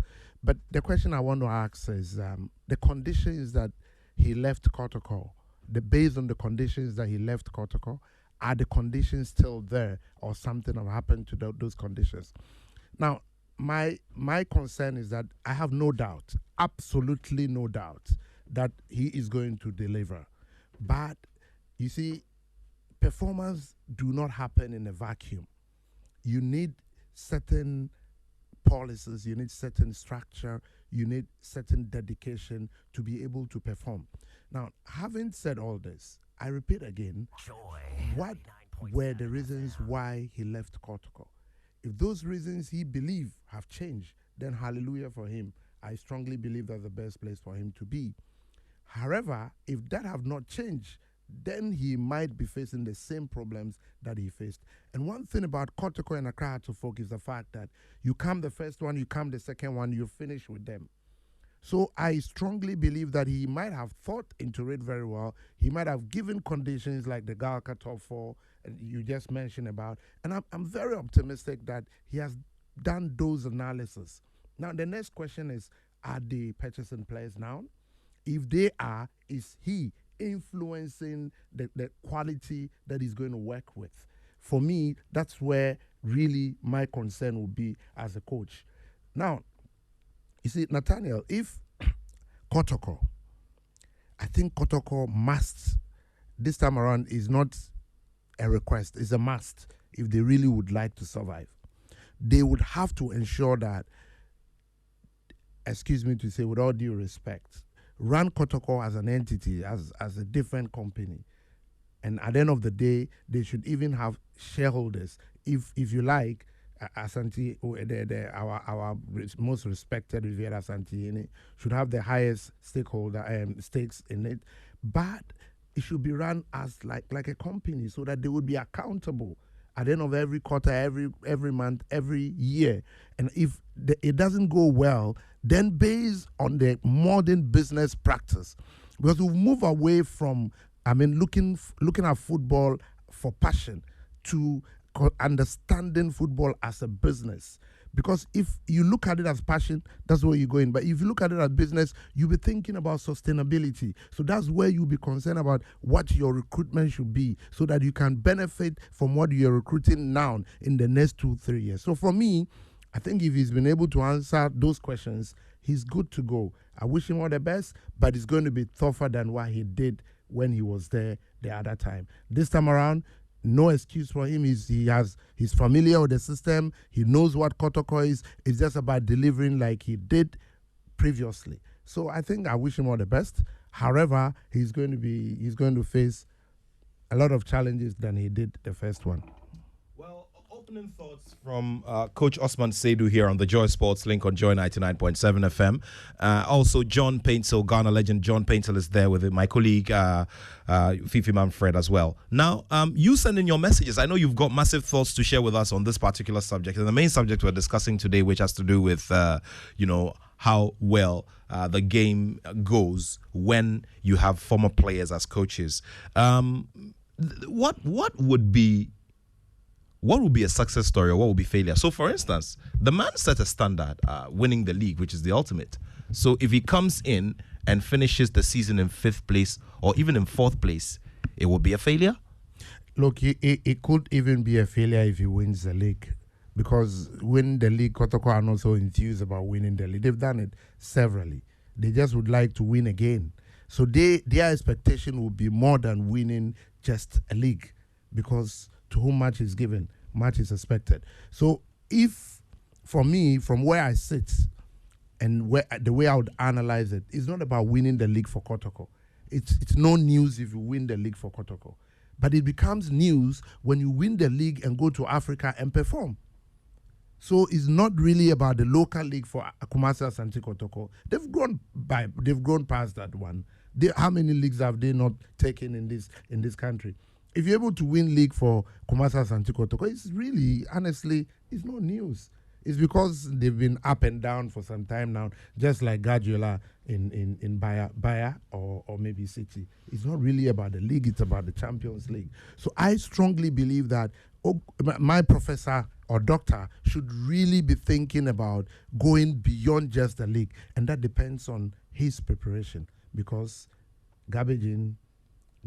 But the question I want to ask is the conditions that he left Kotoko, based on the conditions that he left Kotoko, are the conditions still there or something have happened to those conditions? Now, my concern is that I have no doubt, absolutely no doubt, that he is going to deliver. But, you see, performance do not happen in a vacuum. You need certain policies, you need certain structure, you need certain dedication to be able to perform. Now, having said all this, I repeat again, what were the reasons why he left Kotoko? If those reasons he believes have changed, then hallelujah for him. I strongly believe that's the best place for him to be. However, if that have not changed, then he might be facing the same problems that he faced. And one thing about Kotoko and Accra to folk is the fact that you come the first one, you come the second one, you finish with them. So I strongly believe that he might have thought into it very well. He might have given conditions like the Galka top four you just mentioned about. And I'm very optimistic that he has done those analysis. Now, the next question is, are they purchasing players now? If they are, is he influencing the quality that he's going to work with? For me, that's where really my concern will be as a coach. Now, you see, Nathaniel, if Kotoko, I think Kotoko must, this time around, is not a request, it's a must if they really would like to survive. They would have to ensure that, excuse me to say, with all due respect, run Kotoko as an entity, as a different company. And at the end of the day, they should even have shareholders. If you like, Asante, our most respected Riviera Asante should have the highest stakes in it. But it should be run as like a company, so that they would be accountable at the end of every quarter, every month, every year. And if it doesn't go well, then based on the modern business practice, because we've moved away from, looking at football for passion to understanding football as a business. Because if you look at it as passion, that's where you're going. But if you look at it as business, you'll be thinking about sustainability. So that's where you'll be concerned about what your recruitment should be, so that you can benefit from what you're recruiting now in the next 2-3 years. So for me, I think if he's been able to answer those questions, he's good to go. I wish him all the best, but it's going to be tougher than what he did when he was there the other time. This time around, no excuse for him. He's familiar with the system. He knows what Kotoko is. It's just about delivering like he did previously. So I think I wish him all the best. However, he's going to face a lot of challenges than he did the first one. Well, opening thoughts from Coach Osman Seidu here on the Joy Sports Link on Joy 99.7 FM. Also, John Paintel, Ghana legend John Paintel is there with my colleague Fifi Manfred as well. Now, you send in your messages. I know you've got massive thoughts to share with us on this particular subject. And the main subject we're discussing today, which has to do with, how well the game goes when you have former players as coaches. What would be a success story, or what would be failure? So, for instance, the man set a standard, winning the league, which is the ultimate. So, if he comes in and finishes the season in 5th place or even in 4th place, it will be a failure? Look, it could even be a failure if he wins the league. Because winning the league, Kotoko are not so enthused about winning the league. They've done it severally. They just would like to win again. So their expectation would be more than winning just a league. Because to whom much is given, much is expected. So if, for me, from where I sit and the way I would analyze it, it's not about winning the league for Kotoko. It's no news if you win the league for Kotoko. But it becomes news when you win the league and go to Africa and perform. So it's not really about the local league for Kumasi, Asante, Kotoko. They've grown past that one. How many leagues have they not taken in this country? If you're able to win league for Kumasi, Asante, Kotoko, it's really, honestly, it's no news. It's because they've been up and down for some time now, just like Guardiola in Bayer or maybe City. It's not really about the league, it's about the Champions League. So I strongly believe that my professor or doctor should really be thinking about going beyond just the league. And that depends on his preparation, because garbage in,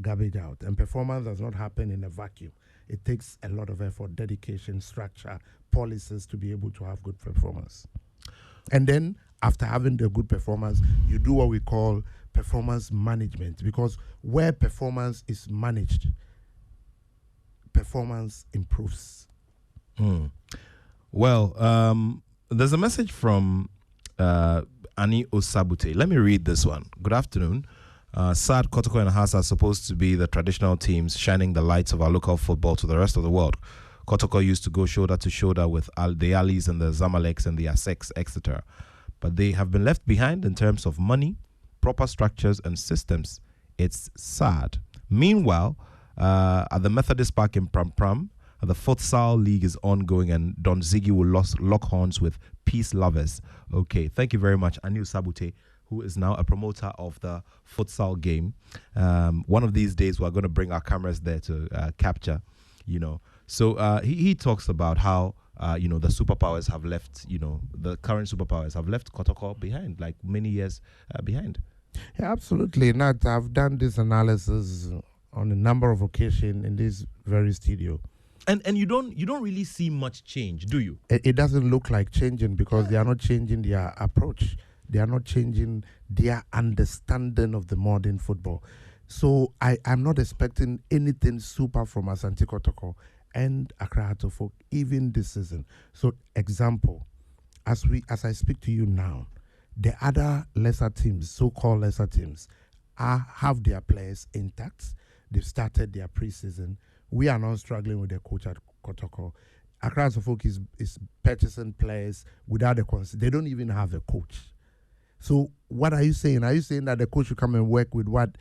garbage out. And performance does not happen in a vacuum. It takes a lot of effort, dedication, structure, policies to be able to have good performance. And then after having the good performance, you do what we call performance management, because where performance is managed, performance improves. Well, there's a message from Ani Osabute. Let me read this one. Good afternoon. Sad Kotoko and Hasa are supposed to be the traditional teams shining the lights of our local football to the rest of the world. Kotoko used to go shoulder to shoulder with the Alis and the Zamaleks and the Aseks, etc. But they have been left behind in terms of money, proper structures and systems. It's sad. Meanwhile, at the Methodist Park in Pram Pram, the futsal league is ongoing, and Don Ziggy will lock horns with peace lovers. Okay, thank you very much, Anu Sabute, who is now a promoter of the futsal game. One of these days, we're going to bring our cameras there to capture, So he talks about how, the superpowers have left, the current superpowers have left Kotoko behind, like many years behind. Yeah, absolutely. Not. I've done this analysis on a number of occasions in this very studio. And you don't really see much change, do you? It doesn't look like changing, because they are not changing their approach. They are not changing their understanding of the modern football. So I'm not expecting anything super from Asante Kotoko and Accra Folk even this season. So example, as I speak to you now, the other lesser teams, so-called lesser teams, have their players intact. They've started their preseason. We are not struggling with the coach at Kotoko. Accra Folk is purchasing players without they don't even have a coach. So what are you saying? Are you saying that the coach should come and work with what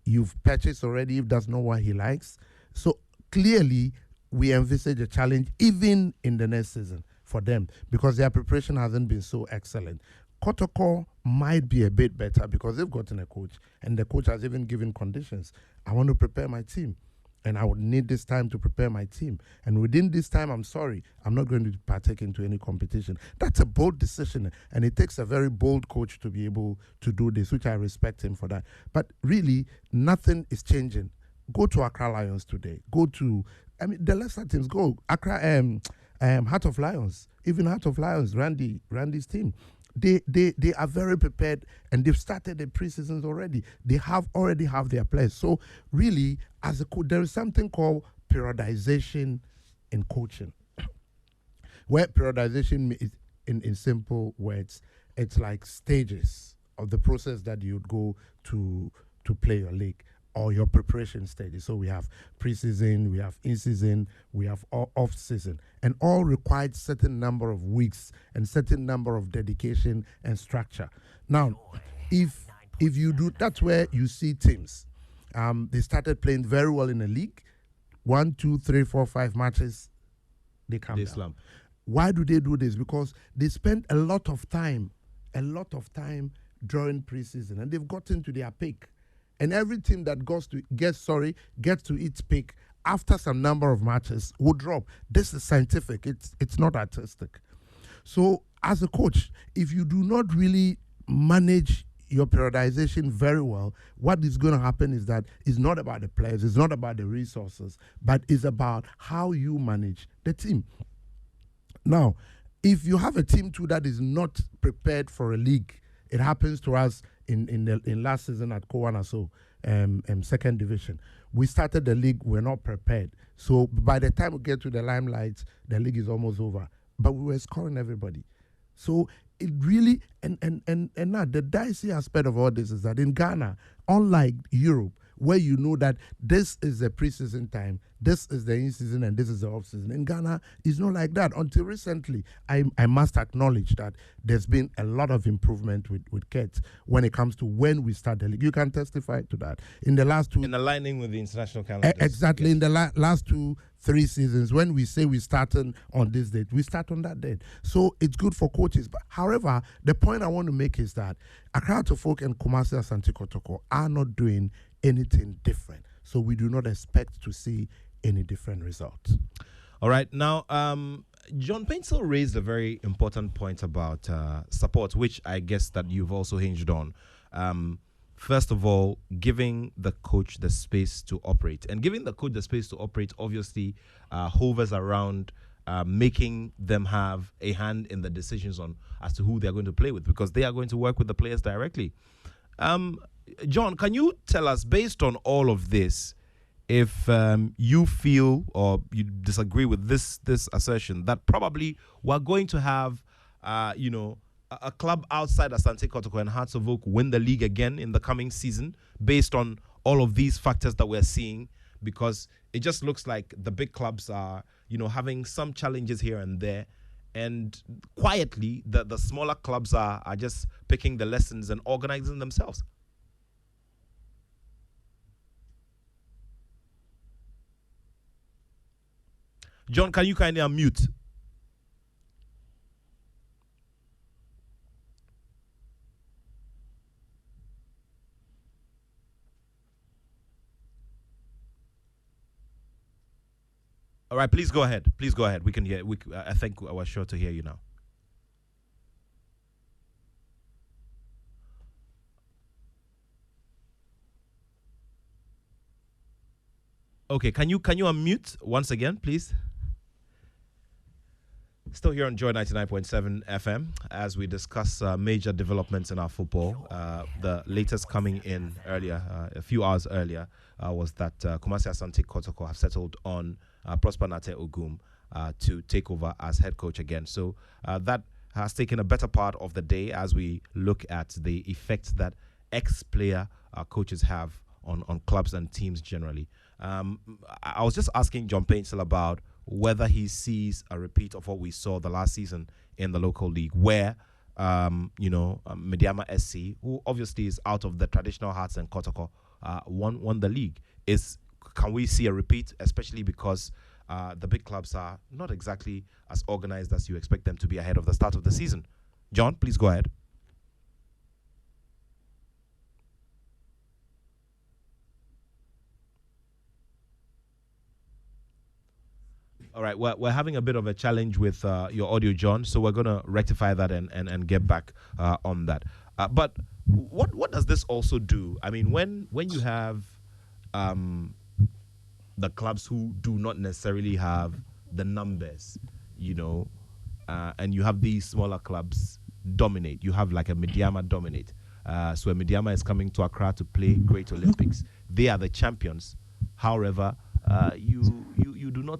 you've purchased already if that's not what he likes. So clearly, we envisage a challenge even in the next season for them because their preparation hasn't been so excellent. Kotoko might be a bit better because they've gotten a coach and the coach has even given conditions. I want to prepare my team and I would need this time to prepare my team. And within this time, I'm sorry, I'm not going to partake into any competition. That's a bold decision and it takes a very bold coach to be able to do this, which I respect him for that. But really, nothing is changing. Go to Accra Lions today. Go to, the lesser teams, go. Accra, Heart of Lions, even Heart of Lions, Randy's team. They are very prepared and they've started the preseasons already. They already have their players. So really, as a coach, there is something called periodization in coaching. Where periodization is, in simple words, it's like stages of the process that you'd go to play your league or your preparation stages. So we have preseason, we have in-season, we have off-season, and all required certain number of weeks and certain number of dedication and structure. Now, if you do, that's where you see teams. They started playing very well in the league. 1, 2, 3, 4, 5 matches, they come down. Slump. Why do they do this? Because they spend a lot of time during preseason, and they've gotten to their peak. And every team that gets to its peak after some number of matches will drop. This is scientific. It's not artistic. So as a coach, if you do not really manage your periodization very well, what is going to happen is that it's not about the players, it's not about the resources, but it's about how you manage the team. Now, if you have a team too that is not prepared for a league, it happens to us in last season at Kowana, so second division. We started the league, we're not prepared. So by the time we get to the limelight, the league is almost over. But we were scoring everybody. So it really, and now the dicey aspect of all this is that in Ghana, unlike Europe, where you know that this is the preseason time, this is the in-season, and this is the off-season. In Ghana, it's not like that. Until recently, I must acknowledge that there's been a lot of improvement with Kets when it comes to when we start the league. You can testify to that. In the last two... In aligning with the international calendar. Exactly. Yes. In the last 2-3 seasons, when we say we're starting on this date, we start on that date. So it's good for coaches. But however, the point I want to make is that Accra Folk and Kumasi Asante Kotoko are not doing anything different. So we do not expect to see any different results. All right. Now, John Paintsell raised a very important point about support, which I guess that you've also hinged on. First of all, giving the coach the space to operate. And giving the coach the space to operate obviously hovers around making them have a hand in the decisions on as to who they're going to play with, because they are going to work with the players directly. John, can you tell us, based on all of this, if you feel or you disagree with this assertion that probably we're going to have, a club outside Asante Kotoko and Hearts of Oak win the league again in the coming season, based on all of these factors that we're seeing, because it just looks like the big clubs are, having some challenges here and there, and quietly the smaller clubs are just picking the lessons and organizing themselves. John, can you kindly unmute? All right, please go ahead. Please go ahead. We can hear. I think I was sure to hear you now. Okay, can you unmute once again, please? Still here on Joy 99.7 FM as we discuss major developments in our football. The latest coming in earlier, a few hours earlier, was that Kumasi Asante Kotoko have settled on Prosper Ogum to take over as head coach again. So that has taken a better part of the day as we look at the effects that ex-player coaches have on clubs and teams generally. I was just asking John Paintsell about whether he sees a repeat of what we saw the last season in the local league, where Mediama SC, who obviously is out of the traditional Hearts and Kotoko won the league. Can we see a repeat, especially because the big clubs are not exactly as organized as you expect them to be ahead of the start of the season? John, please go ahead. All right, we're having a bit of a challenge with your audio, John, so we're going to rectify that and get back on that. But what does this also do? I mean, when you have the clubs who do not necessarily have the numbers, and you have these smaller clubs dominate. You have like a Mediama dominate. So a Mediama is coming to Accra to play Great Olympics. They are the champions. However, you do not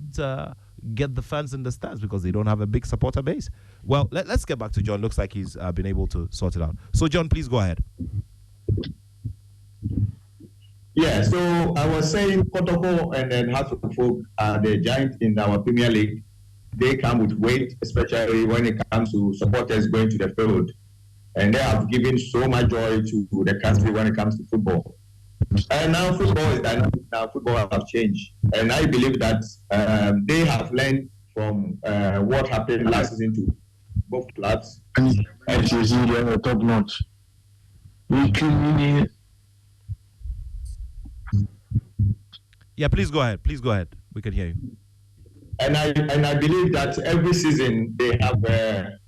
get the fans in the stands because they don't have a big supporter base. Well, let's get back to John. Looks like he's been able to sort it out. So, John, please go ahead. Yeah, so I was saying Kotoko and then Folk are the giant in our Premier League. They come with weight, especially when it comes to supporters going to the field. And they have given so much joy to the country when it comes to football. And now football is dynamic. Now football have changed, and I believe that they have learned from what happened last season to both clubs. And top notch. Yeah, please go ahead. Please go ahead. We can hear you. And I believe that every season they have their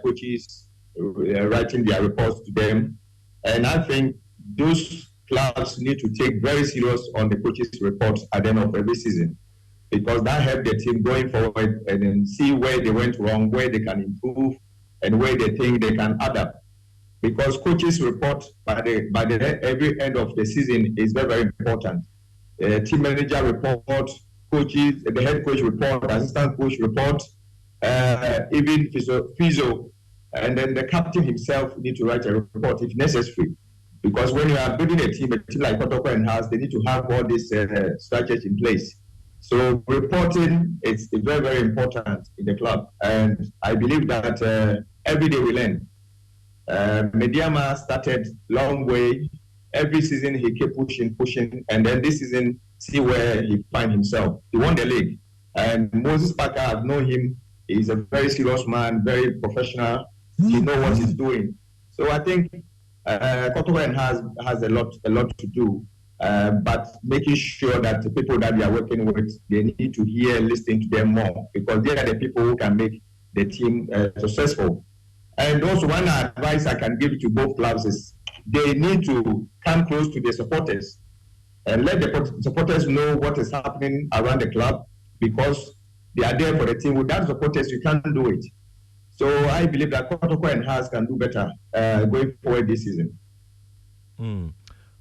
coaches writing their reports to them, and I think those clubs need to take very serious on the coaches' reports at the end of every season, because that helps the team going forward and then see where they went wrong, where they can improve, and where they think they can adapt. Because coaches' report by the every end of the season is very, very important. Team manager report, coaches, the head coach report, assistant coach report, even physio, and then the captain himself need to write a report if necessary. Because when you are building a team like Kotoko and House, they need to have all these strategies in place. So reporting is very, very important in the club. And I believe that every day we learn. Mediama started long way. Every season he kept pushing. And then this season, see where he find himself. He won the league. And Moses Parker, I've known him. He's a very serious man, very professional. He knows what he's doing. So I think Kotoko has a lot to do, but making sure that the people that they are working with, they need to hear, listen to them more, because they are the people who can make the team successful. And also one advice I can give to both clubs is they need to come close to the supporters and let the supporters know what is happening around the club, because they are there for the team. Without supporters, you can't do it. So I believe that Kotoko and Hearts can do better going forward this season.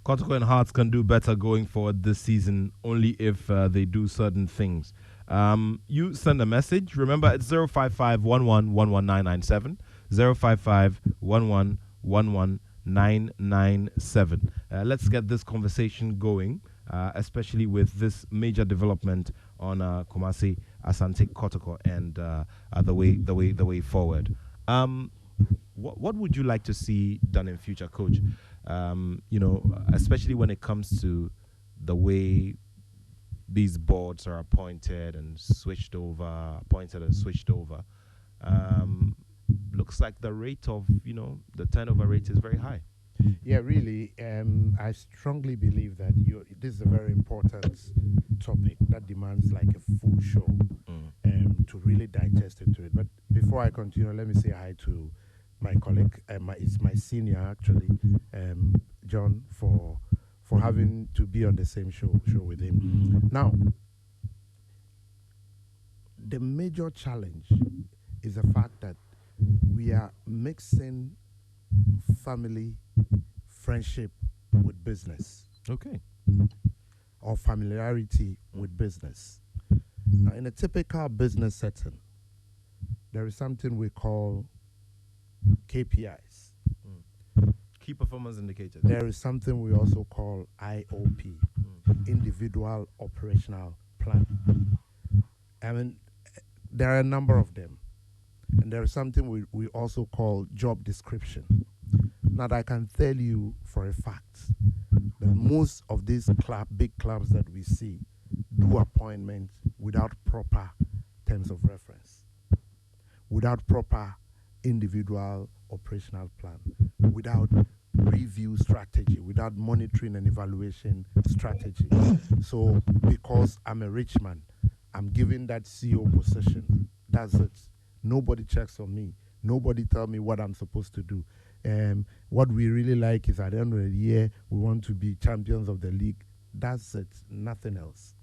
Kotoko and Hearts can do better going forward this season only if they do certain things. You send a message. Remember, it's 055 1111997, 055 1111997. Let's get this conversation going, especially with this major development on Kumasi, Asante, Kotoko, and the way forward. What would you like to see done in future, Coach? Especially when it comes to the way these boards are appointed and switched over. Looks like the rate of the turnover rate is very high. Yeah, really. I strongly believe that this is a very important topic that demands like a full show to really digest into it. But before I continue, let me say hi to my colleague. It's my senior actually, John, for having to be on the same show with him. Now, the major challenge is the fact that we are mixing family, friendship with business. Okay. Or familiarity with business. Now, in a typical business setting, there is something we call KPIs. Key performance indicators. There is something we also call IOP, individual operational plan. I mean, there are a number of them. And there is something we also call job description. Now, I can tell you for a fact, the most of these big clubs that we see do appointments without proper terms of reference, without proper individual operational plan, without review strategy, without monitoring and evaluation strategy. So because I'm a rich man, I'm given that CEO position. That's it. Nobody checks on me. Nobody tell me what I'm supposed to do. What we really like is at the end of the year, we want to be champions of the league. That's it. Nothing else.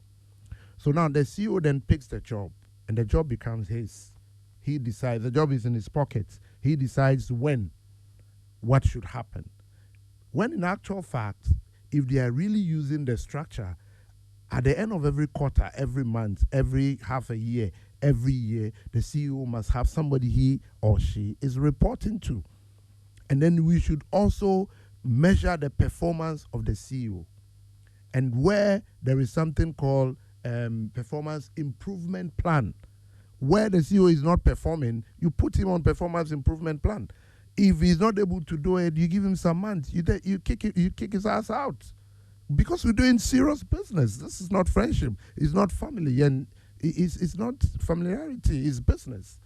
So now the CEO then picks the job, and the job becomes his. He decides, the job is in his pockets. He decides when, what should happen. When in actual fact, if they are really using the structure, at the end of every quarter, every month, every half a year, every year, the CEO must have somebody he or she is reporting to. And then we should also measure the performance of the CEO. And where there is something called performance improvement plan, where the CEO is not performing, you put him on performance improvement plan. If he's not able to do it, you give him some months. You kick his ass out, because we're doing serious business. This is not friendship. It's not family, and it's not familiarity. It's business.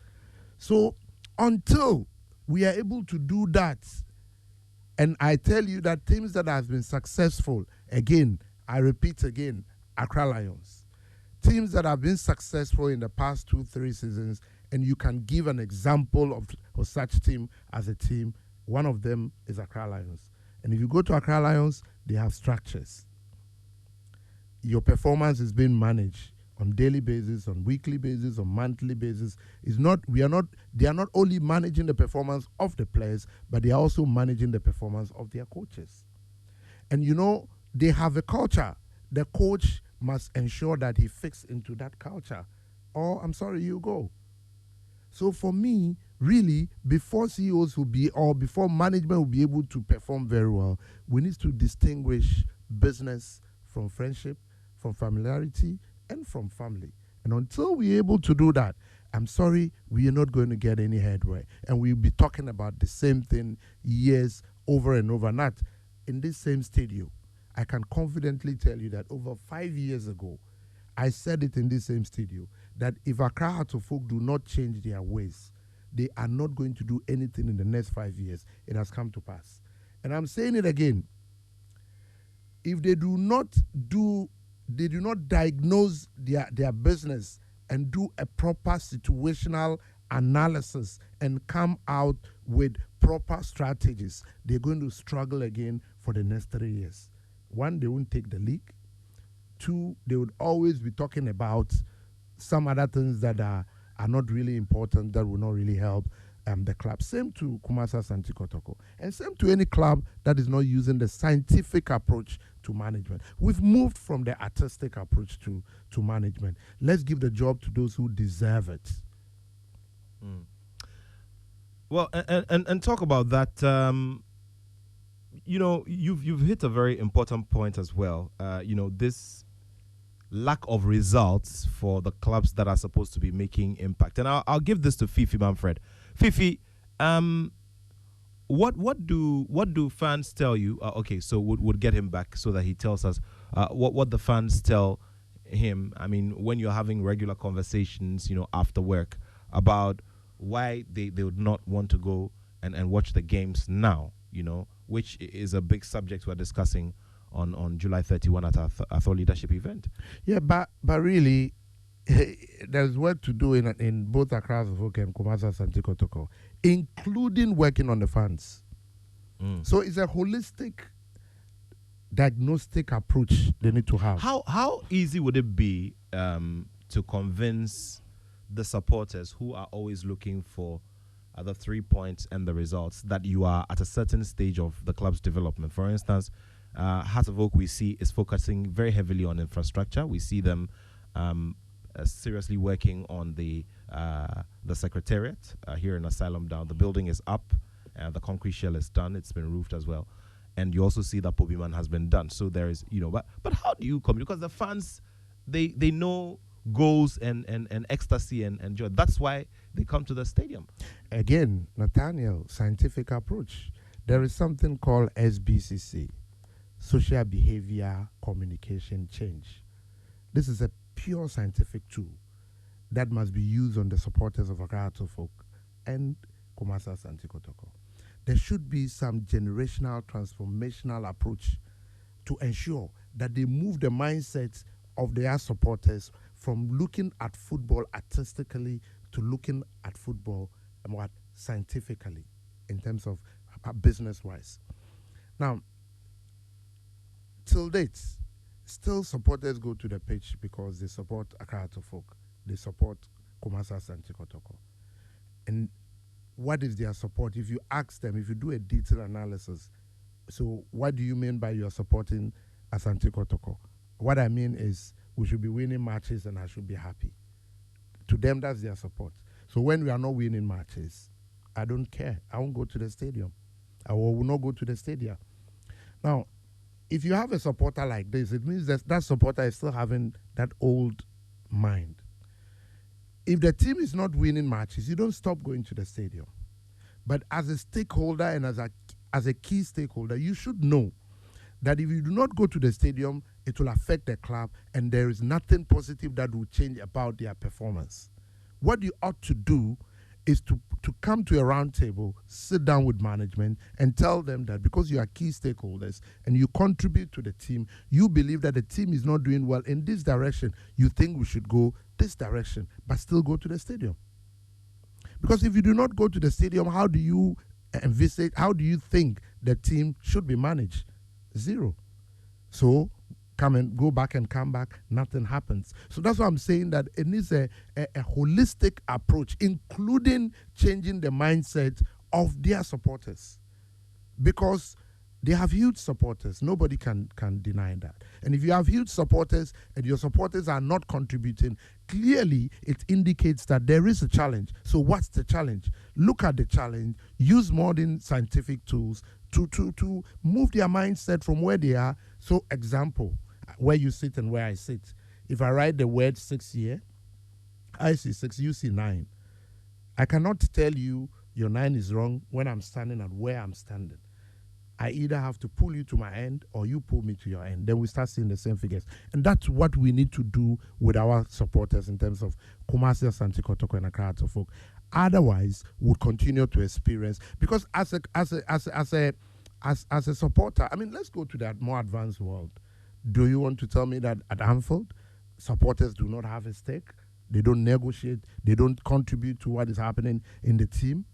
So until we are able to do that, and I tell you that teams that have been successful, again, I repeat again, Accra Lions, teams that have been successful in the past 2-3 seasons, and you can give an example of such team as a team, one of them is Accra Lions. And if you go to Accra Lions, they have structures. Your performance is being managed on daily basis, on weekly basis, on monthly basis. They are not only managing the performance of the players, but they are also managing the performance of their coaches. And they have a culture. The coach must ensure that he fits into that culture, or I'm sorry, you go. So for me, really, before CEOs before management will be able to perform very well, we need to distinguish business from friendship, from familiarity, and from family. And until we're able to do that, I'm sorry, we are not going to get any headway. And we'll be talking about the same thing years over and over, not in this same studio. I can confidently tell you that over 5 years ago, I said it in this same studio, that if Accra Hearts of Oak do not change their ways, they are not going to do anything in the next 5 years. It has come to pass. And I'm saying it again. If they do not diagnose their business and do a proper situational analysis and come out with proper strategies, they're going to struggle again for the next 3 years. One, they won't take the league. Two, they would always be talking about some other things that are not really important, that will not really help the club. Same to Kumasi Asante Kotoko. And same to any club that is not using the scientific approach to management. We've moved from the artistic approach to management. Let's give the job to those who deserve it. Mm. Well, and talk about that. You've hit a very important point as well. This lack of results for the clubs that are supposed to be making impact. And I'll give this to Fifi Manfred. Fifi, what do fans tell you? Okay, so we'll get him back so that he tells us what the fans tell him. I mean, when you're having regular conversations, after work about why they would not want to go and watch the games now, which is a big subject we're discussing on July 31 at our Thought Leadership event. Yeah, but really, there's work to do in both Accra and Kumasi Asante Kotoko, including working on the fans. So it's a holistic diagnostic approach they need to have. How easy would it be to convince the supporters who are always looking for the 3 points and the results that you are at a certain stage of the club's development? For instance, Heart of Oak, we see, is focusing very heavily on infrastructure. We see them seriously working on the secretariat here in Asylum Down. The building is up, the concrete shell is done. It's been roofed as well. And you also see that Pobiman has been done. So there is, but how do you come? Because the fans, they know goals and ecstasy and joy. That's why they come to the stadium. Again, Nathaniel, scientific approach. There is something called SBCC, social behavior communication change. This is a pure scientific tool that must be used on the supporters of Akarato Folk and Kumasi Asante Kotoko. There should be some generational transformational approach to ensure that they move the mindsets of their supporters from looking at football artistically to looking at football what scientifically in terms of business-wise. Now, till date, still supporters go to the pitch because they support Akarato Folk, they support Kumasi Asante Kotoko. And what is their support? If you ask them, if you do a detailed analysis, so what do you mean by you're supporting Asante Kotoko? What I mean is we should be winning matches and I should be happy. To them, that's their support. So when we are not winning matches, I don't care. I won't go to the stadium. I will not go to the stadium. Now, if you have a supporter like this, it means that that supporter is still having that old mind. If the team is not winning matches, you don't stop going to the stadium. But as a stakeholder and as a key stakeholder, you should know that if you do not go to the stadium, it will affect the club and there is nothing positive that will change about their performance. What you ought to do is to come to a round table, sit down with management and tell them that because you are key stakeholders and you contribute to the team, you believe that the team is not doing well in this direction, you think we should go this direction, but still go to the stadium. Because if you do not go to the stadium, how do you envisage, how do you think the team should be managed? Zero. So come and go back and come back, nothing happens. So that's why I'm saying that it needs a holistic approach, including changing the mindset of their supporters. Because they have huge supporters. Nobody can deny that. And if you have huge supporters and your supporters are not contributing, clearly it indicates that there is a challenge. So what's the challenge? Look at the challenge, use modern scientific tools to move their mindset from where they are. So example, where you sit and where I sit. If I write the word 6 here, I see 6, you see 9. I cannot tell you your 9 is wrong when I'm standing and where I'm standing. I either have to pull you to my end or you pull me to your end. Then we start seeing the same figures. And that's what we need to do with our supporters in terms of Kumasi Asante Kotoko and Akarato Folk. Otherwise, we'll continue to experience, because as a supporter, I mean, let's go to that more advanced world. Do you want to tell me that at Anfield, supporters do not have a stake? They don't negotiate. They don't contribute to what is happening in the team.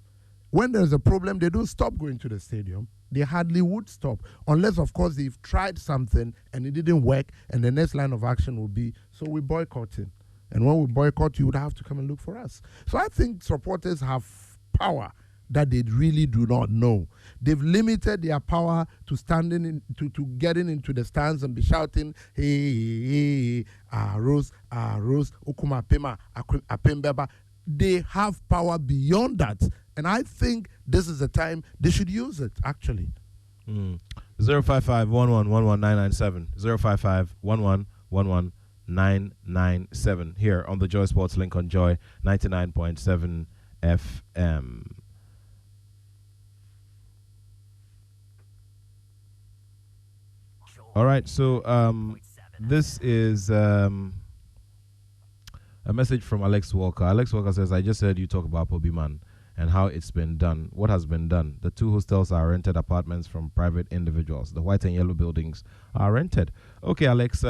When there's a problem, they don't stop going to the stadium. They hardly would stop, unless, of course, they've tried something and it didn't work, and the next line of action will be, so we boycotting. And when we boycott, you would have to come and look for us. So I think supporters have power that they really do not know. They've limited their power to standing in, to getting into the stands and be shouting, hey, Rose, Okuma Pema, Apembeba. They have power beyond that. And I think this is the time they should use it, actually. 055-11-11997. 055-11-11997. Here on the Joy Sports Link on Joy 99.7 FM. All right, so this is a message from Alex Walker. Alex Walker says, I just heard you talk about Pobiman and how it's been done. What has been done? The 2 hostels are rented apartments from private individuals. The white and yellow buildings are rented. Okay, Alex,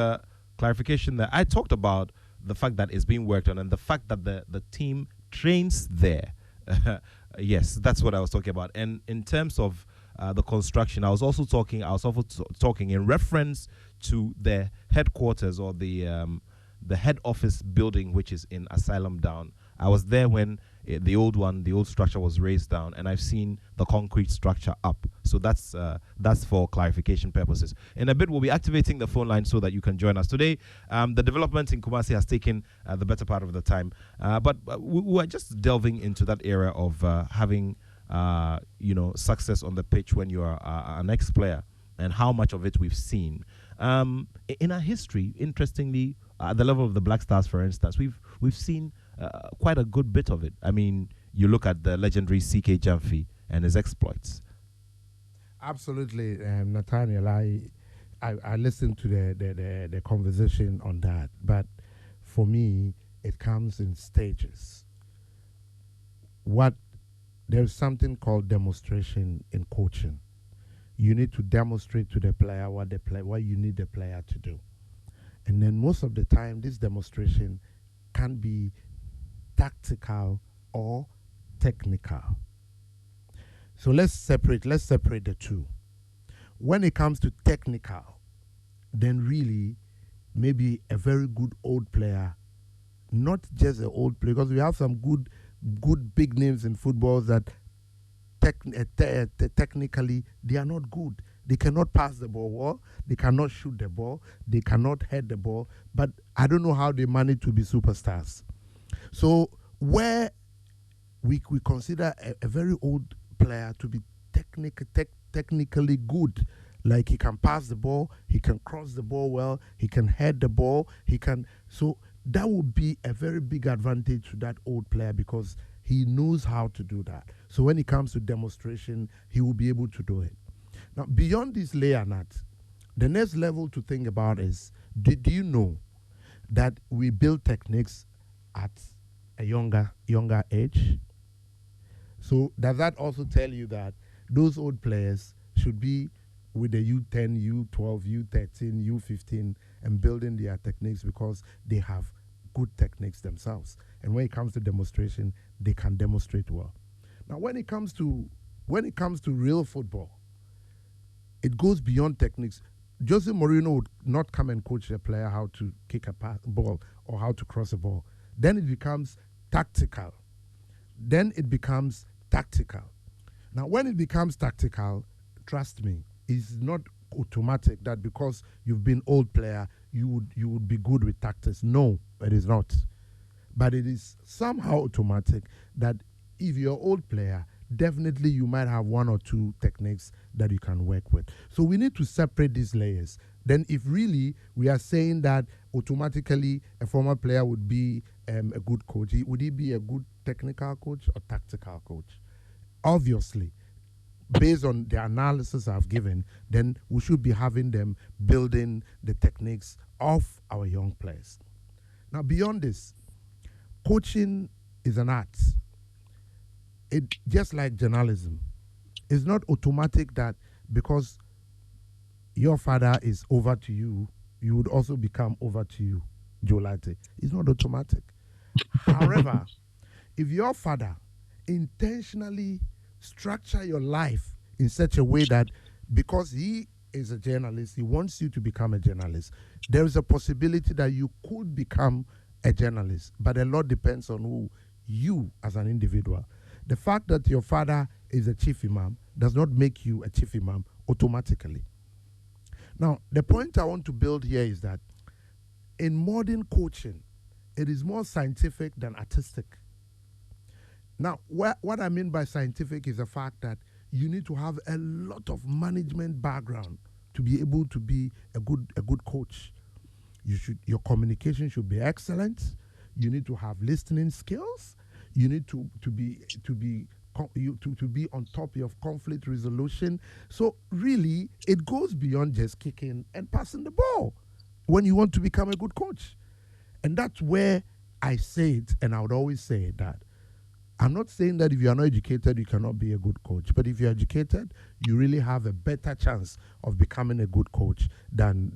clarification there. I talked about the fact that it's being worked on and the fact that the team trains there. Yes, that's what I was talking about. And in terms of the construction, I was also talking in reference to the headquarters or the head office building, which is in Asylum Down. I was there when the old structure was raised down, and I've seen the concrete structure up. So that's for clarification purposes. In a bit, we'll be activating the phone line so that you can join us. Today, the development in Kumasi has taken the better part of the time, but we are just delving into that area of having success on the pitch when you are an ex-player, and how much of it we've seen. In our history, interestingly, at the level of the Black Stars, for instance, we've seen quite a good bit of it. I mean, you look at the legendary C.K. Jamfi and his exploits. Absolutely, Nathaniel. I I listened to the conversation on that, but for me, it comes in stages. There's something called demonstration in coaching. You need to demonstrate to the player what you need the player to do. And then most of the time, this demonstration can be tactical or technical. So let's separate the two. When it comes to technical, then really maybe a very good old player, not just an old player, because we have some good big names in football that technically they are not good. They cannot pass the ball well, they cannot shoot the ball, they cannot head the ball, but I don't know how they manage to be superstars. So where we consider a very old player to be technically good, like he can pass the ball, he can cross the ball well, he can head the ball, so that would be a very big advantage to that old player because he knows how to do that. So when it comes to demonstration, he will be able to do it. Now, beyond this layer, Nat, the next level to think about is, do you know that we build techniques at a younger age? So does that also tell you that those old players should be with the U10, U12, U13, U15 and building their techniques because they have good techniques themselves. And when it comes to demonstration, they can demonstrate well. Now, when it comes to real football, it goes beyond techniques. Jose Mourinho would not come and coach a player how to kick a ball or how to cross a ball. Then it becomes tactical. Now, when it becomes tactical, trust me, it's not automatic that because you've been old player, you would be good with tactics. No, it is not. But it is somehow automatic that if you're an old player, definitely you might have one or two techniques that you can work with. So we need to separate these layers. Then if really we are saying that automatically a former player would be a good coach, would he be a good technical coach or tactical coach? Obviously, based on the analysis I've given, then we should be having them building the techniques of our young players. Now, beyond this, coaching is an art. It just like journalism. It's not automatic that because your father is over to you, you would also become over to you, Jolate. It's not automatic. However, if your father intentionally structure your life in such a way that because he is a journalist, he wants you to become a journalist, there is a possibility that you could become a journalist, but a lot depends on who you as an individual. The fact that your father is a chief imam does not make you a chief imam automatically. Now, the point I want to build here is that in modern coaching, it is more scientific than artistic. Now, what I mean by scientific is the fact that you need to have a lot of management background to be able to be a good coach. Your communication should be excellent. You need to have listening skills. You need to be on top of conflict resolution. So really, it goes beyond just kicking and passing the ball when you want to become a good coach. And that's where I say it, and I would always say that I'm not saying that if you are not educated, you cannot be a good coach. But if you're educated, you really have a better chance of becoming a good coach than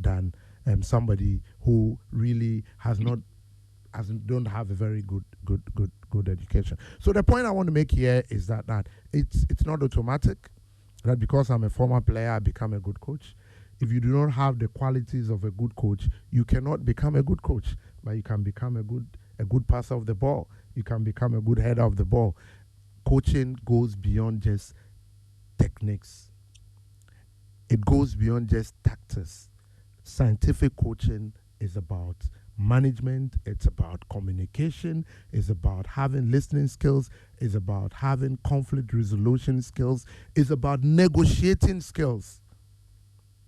somebody who really don't have a very good education. So the point I want to make here is that it's not automatic that because I'm a former player, I become a good coach. If you do not have the qualities of a good coach, you cannot become a good coach. But you can become a good passer of the ball. You can become a good header of the ball. Coaching goes beyond just techniques. It goes beyond just tactics. Scientific coaching is about management, it's about communication, it's about having listening skills, it's about having conflict resolution skills, it's about negotiating skills.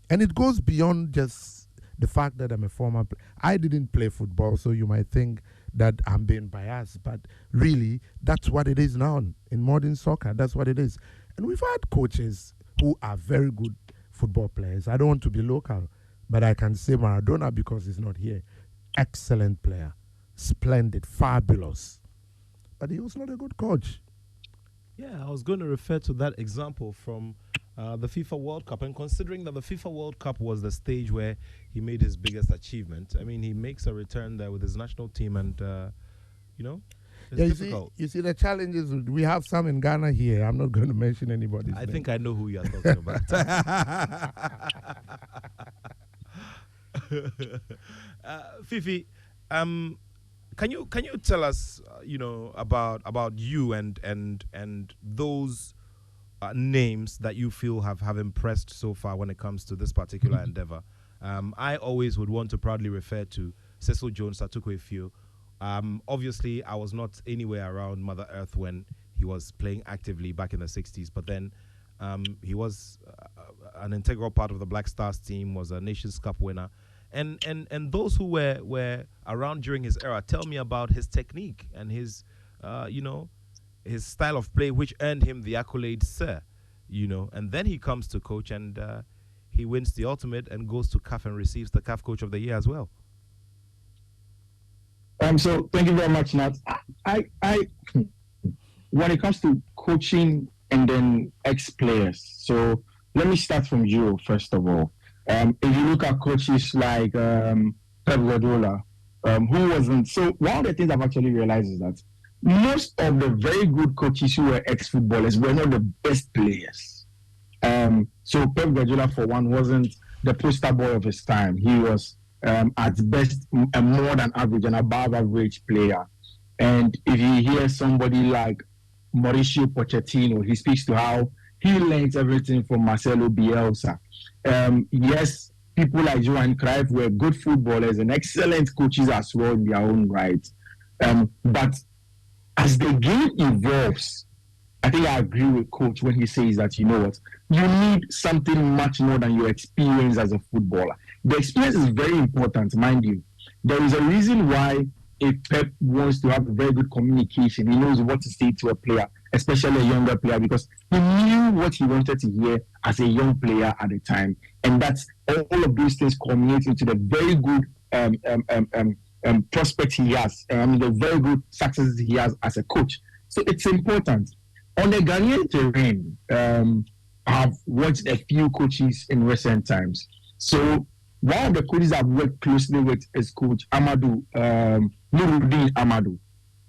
And it goes beyond just the fact that I'm a former player. I didn't play football, so you might think that I'm being biased, but really, that's what it is now in modern soccer. That's what it is. And we've had coaches who are very good football players. I don't want to be local. But I can say Maradona because he's not here. Excellent player. Splendid. Fabulous. But he was not a good coach. Yeah, I was going to refer to that example from the FIFA World Cup. And considering that the FIFA World Cup was the stage where he made his biggest achievement, I mean, he makes a return there with his national team and, it's difficult. You see, the challenges, we have some in Ghana here. I'm not going to mention anybody's name. I think I know who you are talking about. Fifi, can you tell us, about you and those names that you feel have impressed so far when it comes to this particular endeavor? I always would want to proudly refer to Cecil Jones Satuko Efio. Obviously, I was not anywhere around Mother Earth when he was playing actively back in the 60s, but then he was an integral part of the Black Stars team, was a Nations Cup winner. And those who were around during his era tell me about his technique and his his style of play, which earned him the accolade Sir, and then he comes to coach and he wins the ultimate and goes to CAF and receives the CAF Coach of the Year as well. So thank you very much, Nat. I when it comes to coaching and then ex-players, so let me start from you first of all. If you look at coaches like Pep Guardiola, who wasn't, so one of the things I've actually realized is that most of the very good coaches who were ex-footballers were not the best players. So Pep Guardiola, for one, wasn't the poster boy of his time. He was at best a more than average and above average player. And if you hear somebody like Mauricio Pochettino, he speaks to how he learns everything from Marcelo Bielsa. Yes, people like Johan Cruyff were good footballers and excellent coaches as well in their own right. But as the game evolves, I think I agree with Coach when he says that, you know what, you need something much more than your experience as a footballer. The experience is very important, mind you. There is a reason why if Pep wants to have a very good communication, he knows what to say to a player, especially a younger player, because he knew what he wanted to hear as a young player at the time. And that's all of those things culminate into the very good prospects he has, the very good successes he has as a coach. So it's important. On the Ghanaian terrain, I've watched a few coaches in recent times. So one of the coaches I've worked closely with is Coach Amadou, Nuruddin Amadou.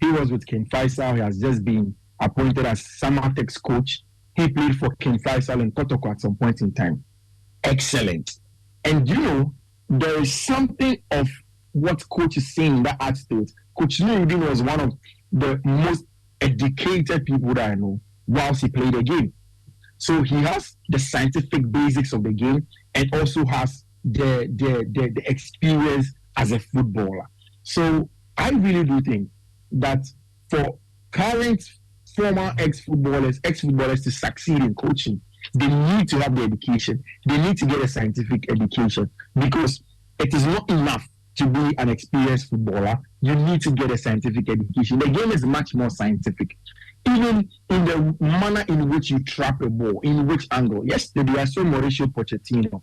He was with King Faisal. He has just been appointed as Samatek's coach. He played for King Faisal and Kotoko at some point in time. Excellent. And there is something of what coach is saying in that attitude. Coach Nuruddin was one of the most educated people that I know whilst he played the game. So he has the scientific basics of the game and also has the experience as a footballer. So I really do think that for current former ex-footballers to succeed in coaching, they need to have the education. They need to get a scientific education, because it is not enough to be an experienced footballer. You need to get a scientific education. The game is much more scientific. Even in the manner in which you trap a ball, in which angle. Yesterday, I saw Mauricio Pochettino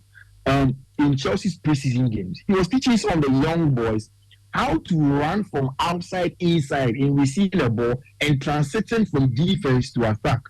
in Chelsea's preseason games. He was teaching some of the young boys how to run from outside inside in receiving a ball and transiting from defense to attack.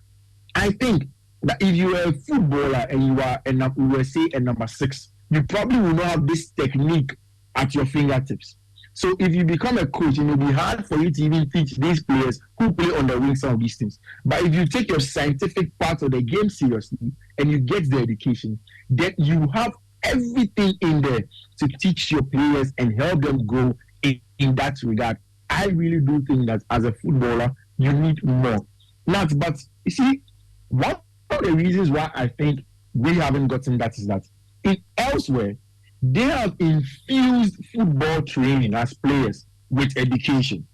I think that if you are a footballer and you are, a number 6, you probably will not have this technique at your fingertips. So if you become a coach, it will be hard for you to even teach these players who play on the wings some of these things. But if you take your scientific part of the game seriously and you get the education, then you have everything in there to teach your players and help them grow in that regard. I really do think that as a footballer, you need more. But you see, one of the reasons why I think we haven't gotten that is that elsewhere, they have infused football training as players with education.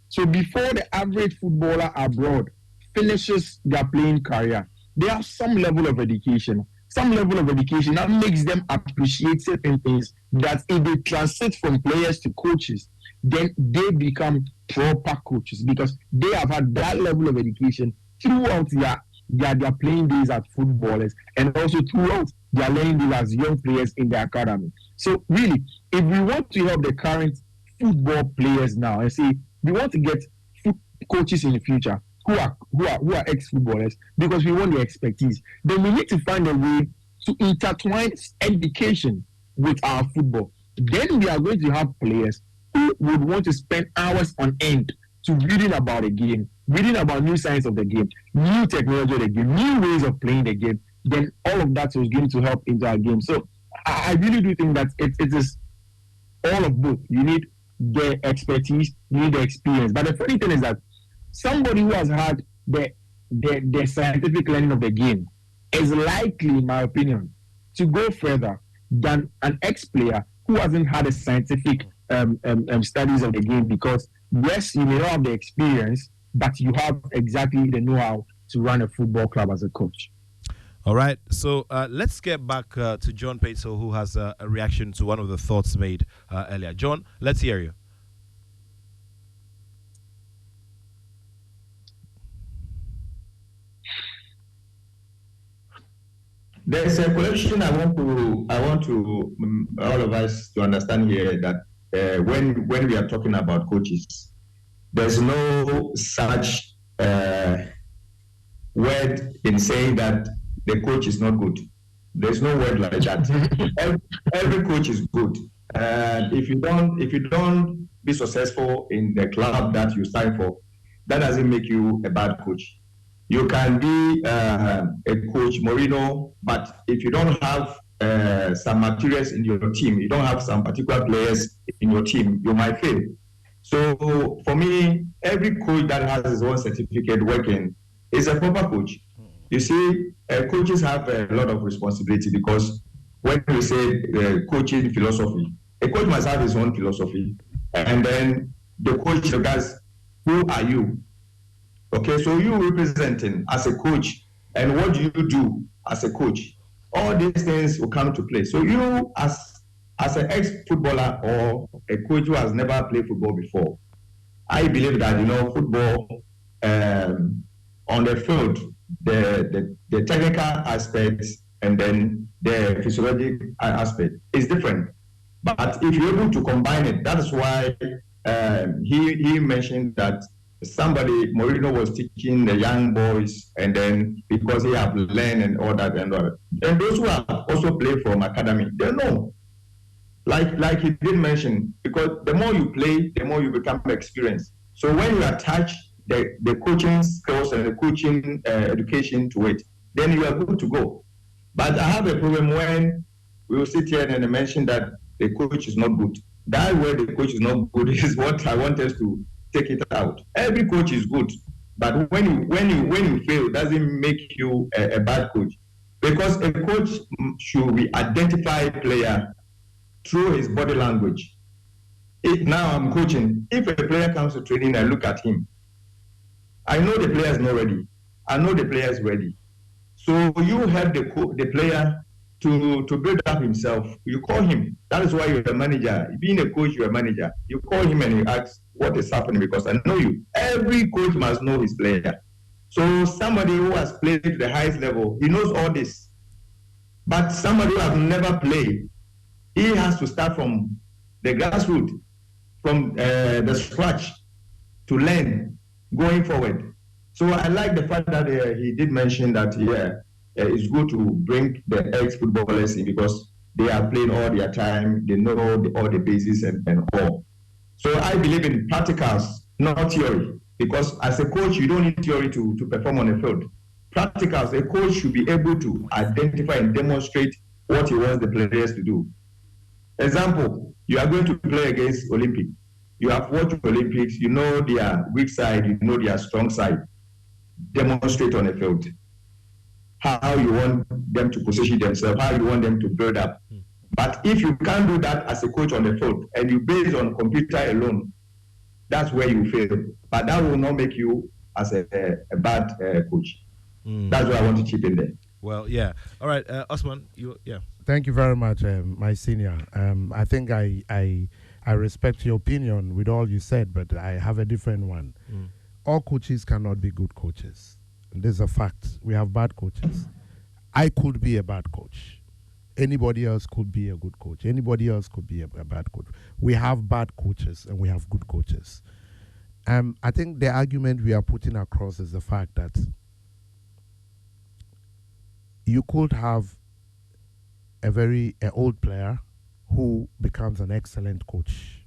So before the average footballer abroad finishes their playing career, they have some level of education that makes them appreciate certain things that if they transit from players to coaches, then they become proper coaches because they have had that level of education throughout their playing days as footballers and also throughout they are learning this as young players in the academy. So really, if we want to help the current football players now and say we want to get coaches in the future who are ex-footballers because we want their expertise, then we need to find a way to intertwine education with our football. Then we are going to have players who would want to spend hours on end to reading about the game, reading about new science of the game, new technology of the game, new ways of playing the game. Then all of that is going to help into our game. So I really do think that it is all of both. You need the expertise, you need the experience. But the funny thing is that somebody who has had the scientific learning of the game is likely, in my opinion, to go further than an ex-player who hasn't had a scientific studies of the game, because yes, you may not have the experience, but you have exactly the know-how to run a football club as a coach. All right, so let's get back to John Peso, who has a reaction to one of the thoughts made earlier. John, let's hear you. There's a question I want to all of us to understand here, that when we are talking about coaches, there's no such word in saying that the coach is not good. There's no word like that. every coach is good. If you don't be successful in the club that you sign for, that doesn't make you a bad coach. You can be a coach Mourinho, but if you don't have some materials in your team, you don't have some particular players in your team, you might fail. So for me, every coach that has his own certificate working is a proper coach. You see, coaches have a lot of responsibility, because when we say coaching philosophy, a coach must have his own philosophy. And then the coach regards, who are you? Okay, so you representing as a coach, and what do you do as a coach? All these things will come to play. So you, as an ex-footballer or a coach who has never played football before, I believe that, football on the field, the technical aspects and then the physiological aspect is different. But if you're able to combine it, that's why he mentioned that Mourinho was teaching the young boys, and then because he have learned and all that and all that. And those who have also played from academy, they know. Like he did mention, because the more you play, the more you become experienced. So when you attach the coaching skills and the coaching education to it, then you are good to go. But I have a problem when we will sit here and mention that the coach is not good. That word, the coach is not good, is what I want us to take it out. Every coach is good, but when you fail, doesn't make you a bad coach. Because a coach should identify a player through his body language. Now I'm coaching. If a player comes to training, I look at him. I know the player is not ready. I know the player is ready. So you help the player to build up himself. You call him. That is why you're a manager. Being a coach, you're a manager. You call him and you ask what is happening, because I know you. Every coach must know his player. So somebody who has played to the highest level, he knows all this. But somebody who has never played, he has to start from the grassroots, from the scratch, to learn going forward. So I like the fact that he did mention that it's good to bring the ex-footballers in, because they are playing all their time, they know all the bases and all. So I believe in practicals, not theory, because as a coach, you don't need theory to perform on the field. Practicals, a coach should be able to identify and demonstrate what he wants the players to do. Example, you are going to play against Olympic. You have watched Olympics, you know their weak side, you know their strong side. Demonstrate on the field how you want them to position themselves, how you want them to build up. But if you can't do that as a coach on the field, and you base on computer alone, that's where you fail. But that will not make you as a bad coach. That's what I want to chip in there. Well, yeah. All right, Osman, yeah. Thank you very much, my senior. I think I respect your opinion with all you said, but I have a different one. All coaches cannot be good coaches. This is a fact. We have bad coaches. I could be a bad coach. Anybody else could be a good coach. Anybody else could be a bad coach. We have bad coaches and we have good coaches. I think the argument we are putting across is the fact that you could have an old player who becomes an excellent coach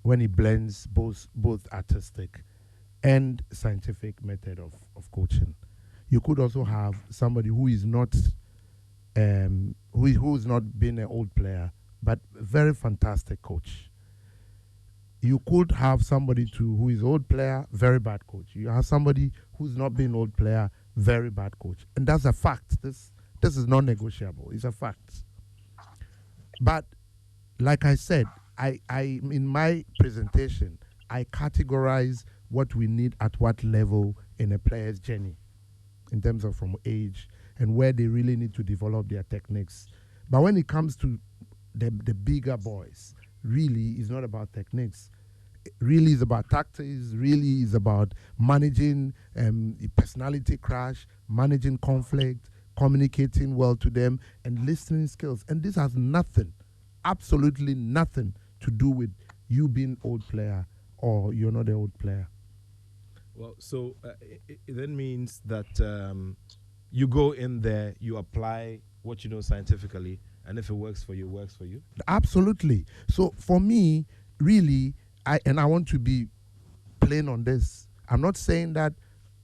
when he blends both artistic and scientific method of coaching. You could also have somebody who is not who's not been an old player but very fantastic coach. You could have somebody who is old player, very bad coach. You have somebody who's not been old player, very bad coach. And that's a fact. This is non-negotiable. It's a fact. But like I said, I in my presentation, I categorize what we need at what level in a player's journey in terms of from age and where they really need to develop their techniques. But when it comes to the bigger boys, really is not about techniques. It really is about tactics, really is about managing personality crash, managing conflict, communicating well to them, and listening skills. And this has nothing, absolutely nothing to do with you being old player or you're not an old player. Well, so it then means that you go in there, you apply what you know scientifically, and if it works for you, it works for you? Absolutely. So for me, really, I want to be plain on this. I'm not saying that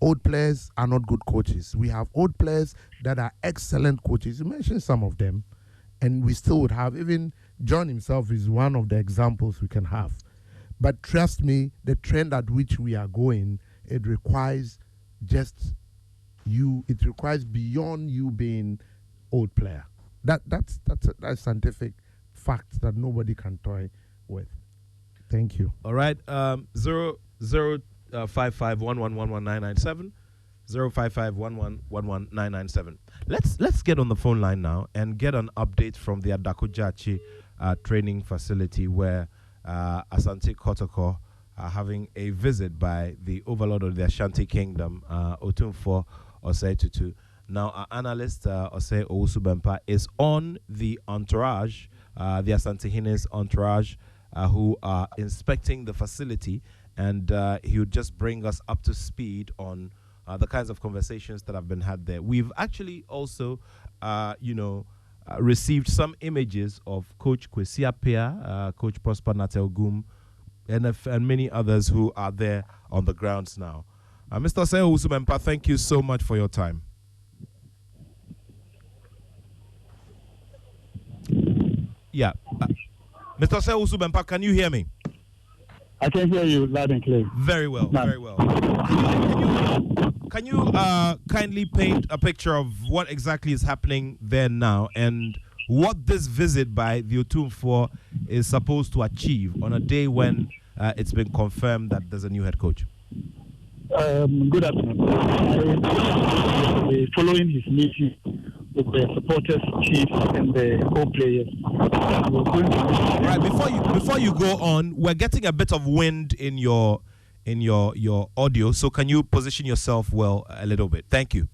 old players are not good coaches. We have old players that are excellent coaches. You mentioned some of them, and we still would have, even John himself is one of the examples we can have. But trust me, the trend at which we are going, it requires just you, it requires beyond you being old player. That's a scientific fact that nobody can toy with. Thank you. All right. 05511119997. 05511119997. Let's get on the phone line now and get an update from the Adakojachi training facility where Asante Kotoko are having a visit by the overlord of the Ashanti Kingdom, Otumfo Osei Tutu. Now, our analyst, Osei Owusu-Bempah, is on the entourage, the Asante Hines entourage, who are inspecting the facility, and he would just bring us up to speed on the kinds of conversations that have been had there. We've actually also, received some images of Coach Kwesi Appiah, Coach Prosper Ogum, and many others who are there on the grounds now. Mr. Osei Owusu-Bempah, thank you so much for your time. Yeah. Mr. Osei Owusu-Bempah, can you hear me? I can hear you loud and clear. Very well, very well. Can you kindly paint a picture of what exactly is happening there now and what this visit by the Otumfo is supposed to achieve on a day when it's been confirmed that there's a new head coach? Good afternoon. Following his meeting with the supporters, chiefs, and the co-players. Right. Before you go on, we're getting a bit of wind in your audio. So can you position yourself well a little bit? Thank you.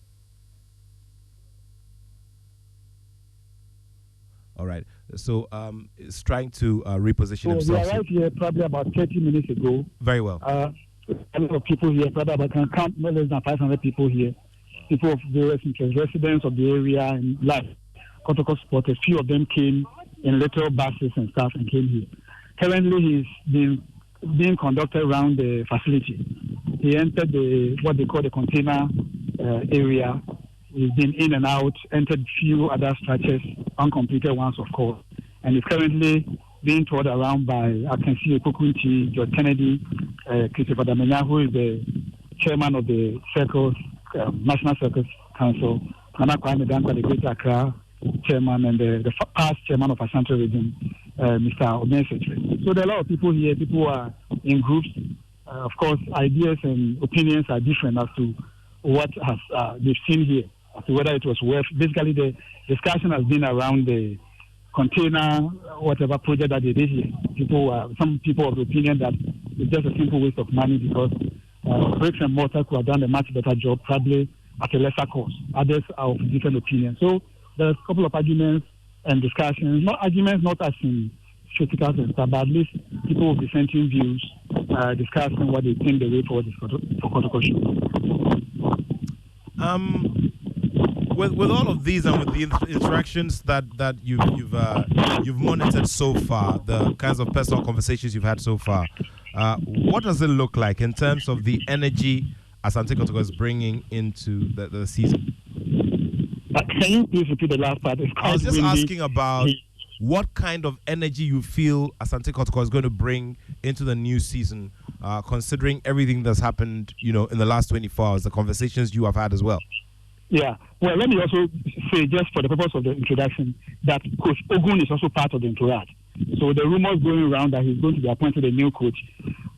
All right. So it's trying to reposition himself. We arrived here probably about 30 minutes ago. Very well. A lot of people here, probably about, can count no less than 500 people here. People of various interests, residents of the area and Kotoko supporters. Few of them came in little buses and stuff and came here. Currently, he's being conducted around the facility. He entered what they call the container area. He's been in and out, entered few other structures, uncompleted ones, of course, and is currently being toured around by, I can see Kukunti, George Kennedy, Christopher Damenya, who is the chairman of the Circles, National Circles Council, Nana Kwame Dankwa, the Greater Accra chairman, and the past chairman of Asante region, Mr. Obensetri. So there are a lot of people here. People are in groups. Of course, ideas and opinions are different as to what they've seen here, as to whether it was worth. Basically, the discussion has been around the container, whatever project that they did here. Some people of the opinion that it's just a simple waste of money because bricks and mortar could have done a much better job, probably at a lesser cost. Others are of different opinions. So there's a couple of arguments and discussions. Not arguments, not as in critical and stuff, but at least people will be presenting views, discussing what they think the way forward is for Kotoko should. With all of these and with the interactions that you've monitored so far, the kinds of personal conversations you've had so far, what does it look like in terms of the energy Asante Kotoko is bringing into the season? Can you please repeat the last part? I was just asking about what kind of energy you feel Asante Kotoko is going to bring into the new season, considering everything that's happened, in the last 24 hours, the conversations you have had as well. Yeah. Well, let me also say, just for the purpose of the introduction, that Coach Ogum is also part of the entourage. So the rumors going around that he's going to be appointed a new coach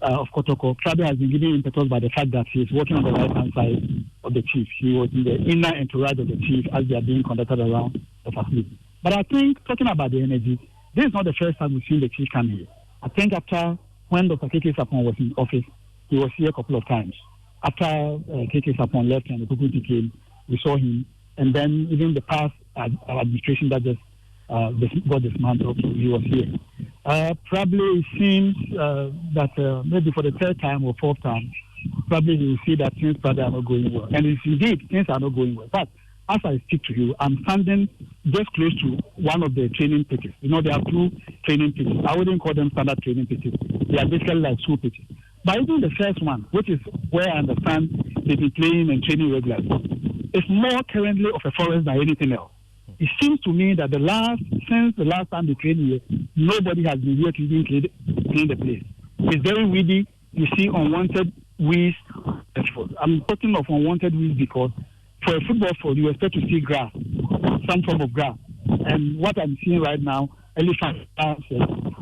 of Kotoko probably has been given impetus by the fact that he's working on the right-hand side of the chief. He was in the inner entourage of the chief as they are being conducted around the facility. But I think, talking about the energy, this is not the first time we've seen the chief come here. I think after when Dr. Keke Sapon was in office, he was here a couple of times. After Keke Sapon left and the Kukuti came, we saw him. And then even the past administration that just got dismantled, he was here. Probably it seems that maybe for the third time or fourth time, probably he will see that things probably are not going well. And it's indeed, things are not going well. But as I speak to you, I'm standing just close to one of the training pitches. There are two training pitches. I wouldn't call them standard training pitches. They are basically like school pitches. But even the first one, which is where I understand they've been playing and training regularly, it's more currently of a forest than anything else. It seems to me that since the last time they trained here, nobody has been here to even clean the place. It's very weedy. You see unwanted weeds. I'm talking of unwanted weeds because for a football field, you expect to see grass, some form of grass. And what I'm seeing right now, elephant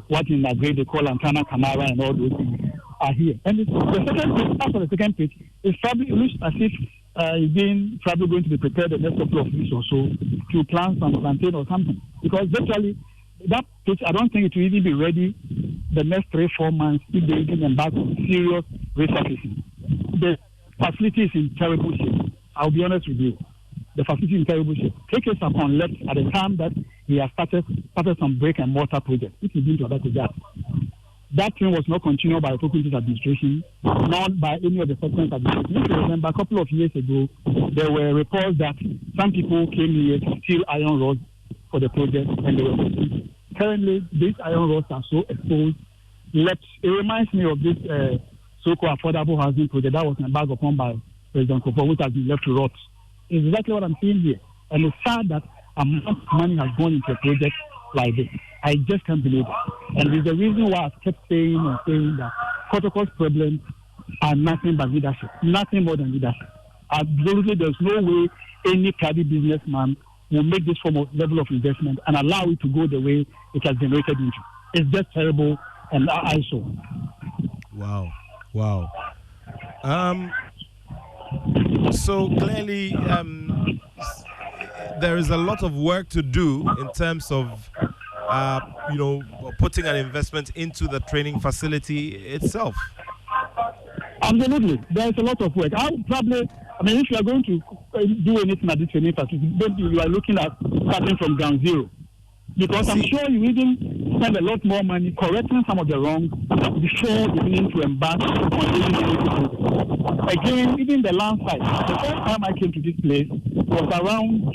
what in that grade they call Antana Camara and all those things are here. And the second pitch, after the second pitch, it looks as if it's probably going to be prepared the next couple of weeks or so to plant some plantain or something. Because virtually, that pitch, I don't think it will even be ready the next 3-4 months if they even embark on serious resurfacing. The facility is in terrible shape. I'll be honest with you. The facility is in terrible shape. Take us upon left at the time that he has started some brick and mortar project. If he didn't do that, that thing was not continued by the Tokunti's administration, not by any of the subsequent administration. If you remember, a couple of years ago, there were reports that some people came here to steal iron rods for the project, and they were working. Currently, these iron rods are so exposed. It reminds me of this so-called affordable housing project that was embarked upon by President Kotoko, which has been left to rot. It's exactly what I'm seeing here. And it's sad that amount of money has gone into a project like this. I just can't believe it. And it's the reason why I've kept saying that Kotoko's problems are nothing but leadership. Nothing more than leadership. Absolutely, there's no way any private businessman will make this form of level of investment and allow it to go the way it has been rated into. It's just terrible and eyesore. Wow. So clearly, there is a lot of work to do in terms of, putting an investment into the training facility itself. Absolutely. There's a lot of work. If you are going to do anything at this training facility, then you are looking at starting from ground zero. Because I'm sure you even spend a lot more money correcting some of the wrongs before beginning to embark on anything. Again, even the land site. The first time I came to this place was around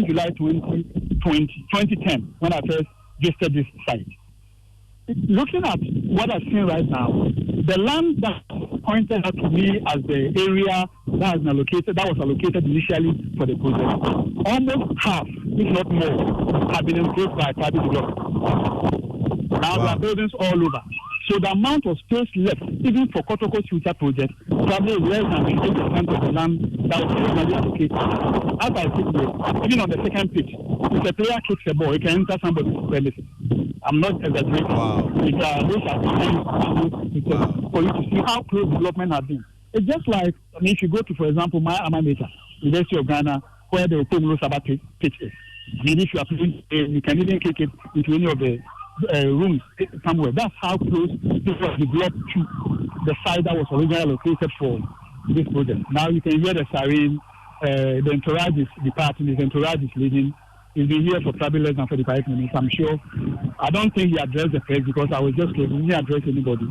July 2010 when I first visited this site. Looking at what I've seen right now, the land that pointed out to me as the area that was allocated initially for the project, almost half, if not more, have been encroached by private developers. Now there are buildings all over. So the amount of space left, even for Kotoko's future project, probably less than 50% of the land that was originally allocated. As I said here, even on the second pitch, if a player kicks a ball, he can enter somebody's premises. I'm not exaggerating. Wow. For you to see how close development has been. It's just like, if you go to, for example, my alma mater, University of Ghana, where the Okomuro Sabah pitch is. If you are playing, you can even kick it into any of the rooms somewhere. That's how close this was developed to the site that was originally located for this project. Now you can hear the siren, the entourage is departing, his entourage is leaving. He's been here for probably less than 45 minutes. I'm sure. I don't think he addressed the press because I was just told he didn't address anybody.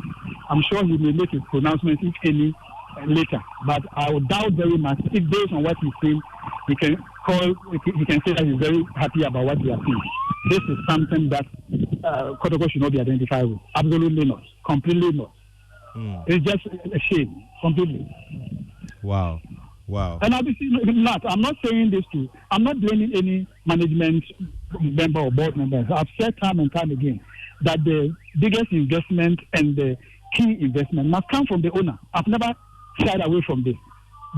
I'm sure he may make his pronouncement, if any, later. But I would doubt very much if based on what he's saying, he can say that he's very happy about what he has seen. This is something that Kotoko should not be identified with. Absolutely not. Completely not. It's just a shame. Completely. Wow. And obviously, I'm not saying this I'm not blaming any management member or board members. I've said time and time again that the biggest investment and the key investment must come from the owner. I've never shied away from this.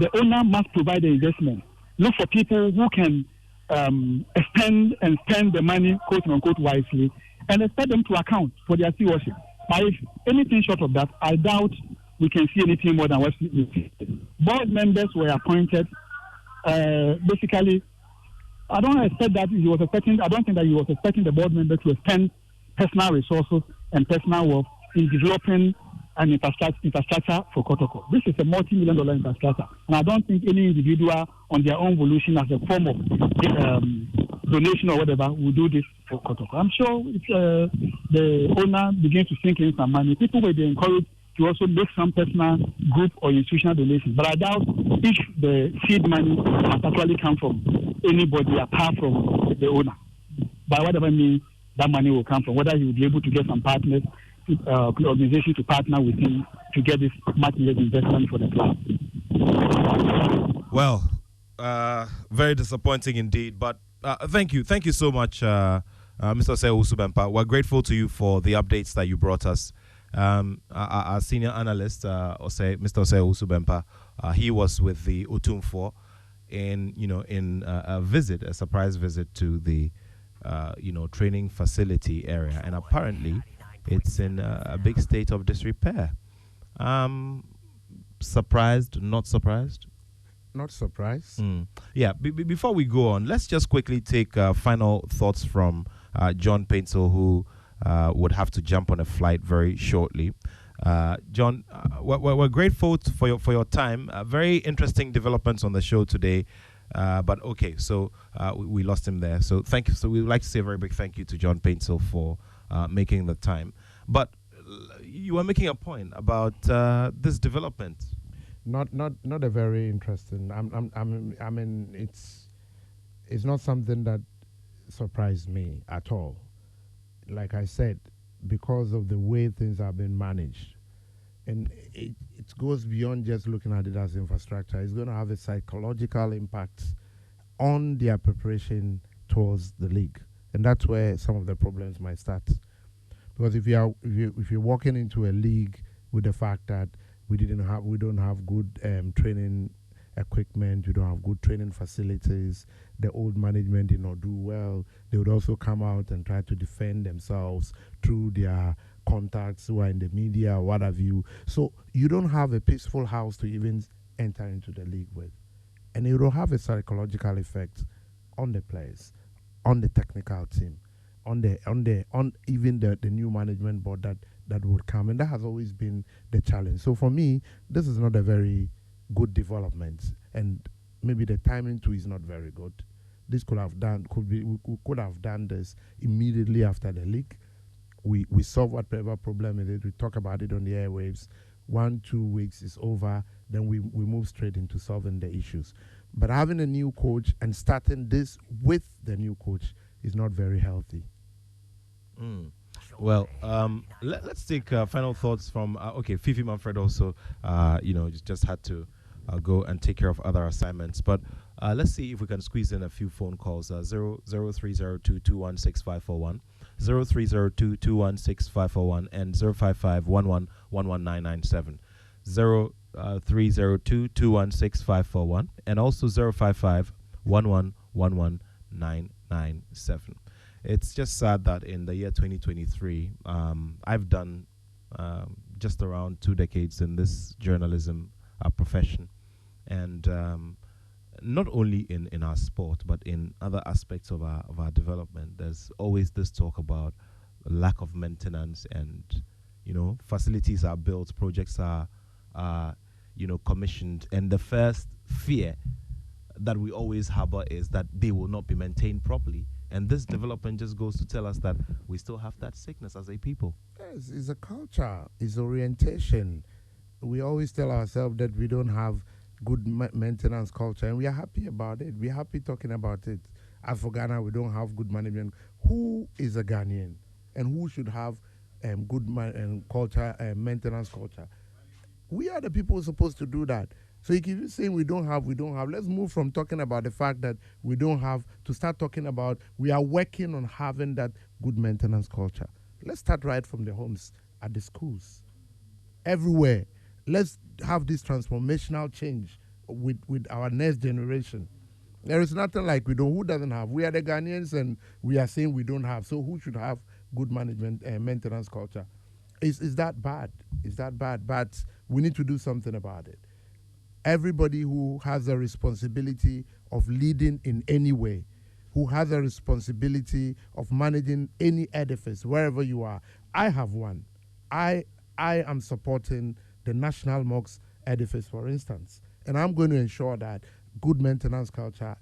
The owner must provide the investment. Look for people who can spend the money, quote unquote, wisely, and expect them to account for their stewardship. But if anything short of that, I doubt we can see anything more than what we see. Board members were appointed. Basically, I don't think that he was expecting the board member to spend personal resources and personal work in developing an infrastructure for Kotoko. This is a multi-million-dollar infrastructure, and I don't think any individual on their own volition as a form of donation or whatever will do this for Kotoko. I'm sure if the owner begins to sink in some money, people will be encouraged to also make some personal group or institutional donations. But I doubt if the seed money has actually come from anybody apart from the owner. By whatever means that money will come from, whether he will be able to get some partners, organization to partner with him to get this much-needed investment for the club. Well, very disappointing indeed. But thank you so much, Mr. Osei Owusu-Bempah. We're grateful to you for the updates that you brought us. Our senior analyst, Mr. Osei Owusu-Bempah, he was with the Otumfor in a surprise visit to the training facility area, and apparently it's in a big state of disrepair. Surprised? Not surprised? Not surprised. Yeah. Before we go on, let's just quickly take final thoughts from John Paintsel, who would have to jump on a flight very shortly. John, we're grateful for your time. Very interesting developments on the show today. But okay, so we lost him there. So thank you. So we would like to say a very big thank you to John Paintsel for making the time. But you were making a point about this development. Not a very interesting. I mean, it's not something that surprised me at all. Like I said, because of the way things have been managed, and it goes beyond just looking at it as infrastructure. It's going to have a psychological impact on their preparation towards the league, and that's where some of the problems might start. Because if you're walking into a league with the fact that we don't have good training equipment, we don't have good training facilities, the old management did not do well, they would also come out and try to defend themselves through their contacts who are in the media or what have you. So you don't have a peaceful house to even enter into the league with. And it will have a psychological effect on the players, on the technical team, on even the new management board that would come. And that has always been the challenge. So for me, this is not a very good development, and maybe the timing too is not very good. We could have done this immediately after the league. We solve whatever problem it is. We talk about it on the airwaves. 1-2 weeks is over, then we move straight into solving the issues. But having a new coach and starting this with the new coach is not very healthy. Well, let's take final thoughts from Fifi Manfred also. Just had to go and take care of other assignments. But let's see if we can squeeze in a few phone calls. 0302216541, 0302216541, and 05511119997. 0302216541, and also 05511119997. It's just sad that in the year 2023, I've done just around 2 decades in this journalism profession. And not only in our sport, but in other aspects of our development, there's always this talk about lack of maintenance, and facilities are built, projects are commissioned, and the first fear that we always harbor is that they will not be maintained properly. And this development just goes to tell us that we still have that sickness as a people. Yes, it's a culture, it's orientation. We always tell ourselves that we don't have good maintenance culture, and we are happy about it. We're happy talking about it. As for Ghana, we don't have good management. Who is a Ghanaian, and who should have good culture, maintenance culture? We are the people supposed to do that. So if you're saying we don't have, let's move from talking about the fact that we don't have to start talking about we are working on having that good maintenance culture. Let's start right from the homes, at the schools, everywhere. Let's have this transformational change with our next generation. There is nothing like we don't. Who doesn't have? We are the Ghanaians, and we are saying we don't have. So who should have good management and maintenance culture? Is that bad? Is that bad? But we need to do something about it. Everybody who has a responsibility of leading in any way, who has a responsibility of managing any edifice, wherever you are. I have one. I am supporting the National Mosque edifice, for instance. And I'm going to ensure that good maintenance culture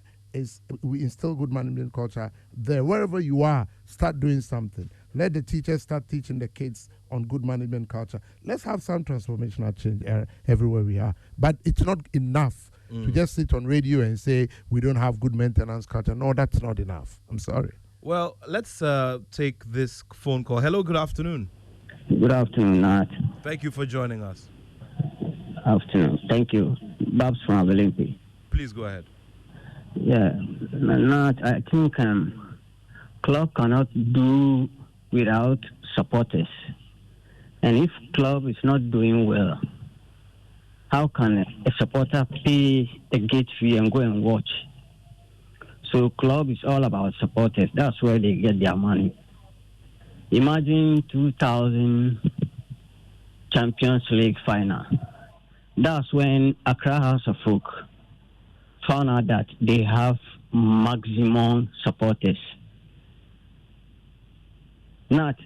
we instill good management culture there. Wherever you are, start doing something. Let the teachers start teaching the kids on good management culture. Let's have some transformational change everywhere we are. But it's not enough to just sit on radio and say we don't have good maintenance culture. No, that's not enough. I'm sorry. Well, let's take this phone call. Hello, good afternoon. Good afternoon, Nat. Thank you for joining us. Afternoon. Thank you. Babs from Abelimpi. Please go ahead. Yeah, Nat, I think club cannot do without supporters. And if club is not doing well, how can a supporter pay a gate fee and go and watch? So club is all about supporters. That's where they get their money. Imagine 2000 Champions League final. That's when Accra House of Folk found out that they have maximum supporters. Not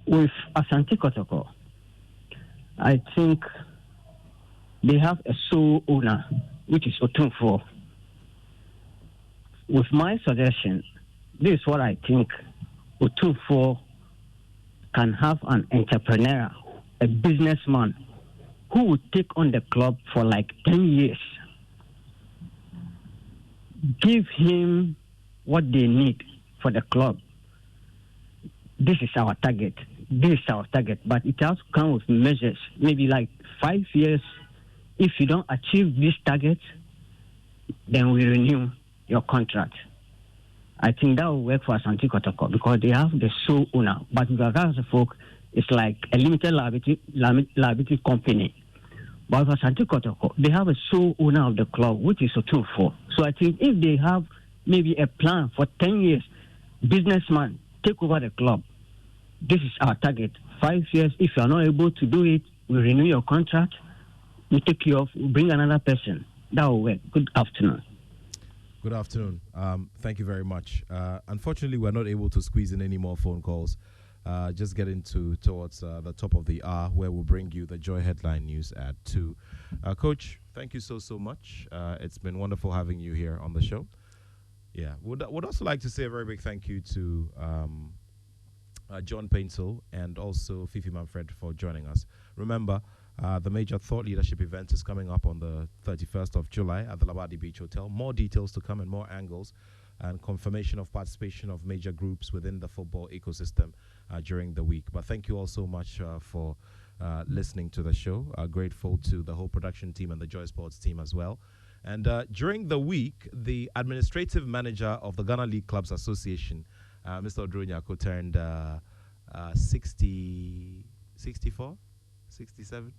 with Asante Kotoko, I think they have a sole owner, which is Otunfo. With my suggestion, this is what I think Otunfo can have: an entrepreneur, a businessman who would take on the club for like 10 years. Give him what they need for the club. This is our target. This is our target. But it has to come with measures. Maybe like 5 years. If you don't achieve this target, then we renew your contract. I think that will work for Asante Kotoko because they have the sole owner. But with Accra Folk, it's like a limited liability company. But for Asante Kotoko, they have a sole owner of the club, which is Otunfo. So I think if they have maybe a plan for 10 years, businessman, take over the club. This is our target. 5 years, if you are not able to do it, we renew your contract, we take you off, we bring another person. That will work. Good afternoon. Good afternoon. Thank you very much. Unfortunately, we're not able to squeeze in any more phone calls. Just getting towards the top of the hour, where we'll bring you the Joy Headline News at 2. Coach, thank you so much. It's been wonderful having you here on the show. Yeah, would also like to say a very big thank you to John Paintel and also Fifi Manfred for joining us. Remember, the major thought leadership event is coming up on the 31st of July at the Labadi Beach Hotel. More details to come and more angles and confirmation of participation of major groups within the football ecosystem during the week. But thank you all so much for listening to the show. Grateful to the whole production team and the Joy Sports team as well. And during the week, the administrative manager of the Ghana League Clubs Association, Mr. Odronyako, turned 64, 67,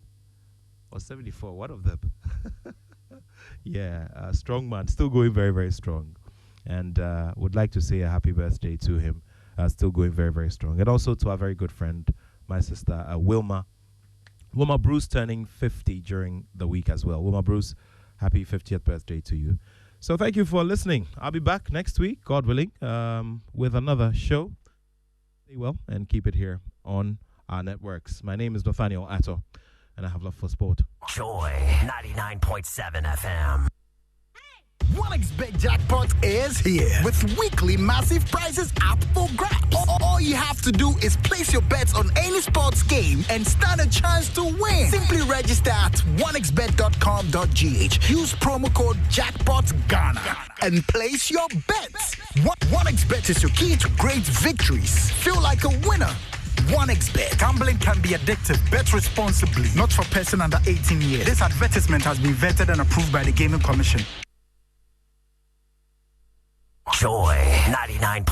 or 74, one of them. Yeah, strong man, still going very, very strong. And would like to say a happy birthday to him, still going very, very strong. And also to our very good friend, my sister, Wilma Bruce, turning 50 during the week as well. Wilma Bruce, happy 50th birthday to you. So thank you for listening. I'll be back next week, God willing, with another show. Stay well and keep it here on our networks. My name is Nathaniel Atto, and I have love for sport. Joy 99.7 FM. 1xBet jackpot is here with weekly massive prizes up for grabs. All you have to do is place your bets on any sports game and stand a chance to win. Simply register at 1xbet.com.gh. Use promo code JackpotGhana and place your bets. 1xBet is your key to great victories. Feel like a winner. 1xBet. Gambling can be addictive. Bet responsibly. Not for person under 18 years. This advertisement has been vetted and approved by the Gaming Commission. Joy 99.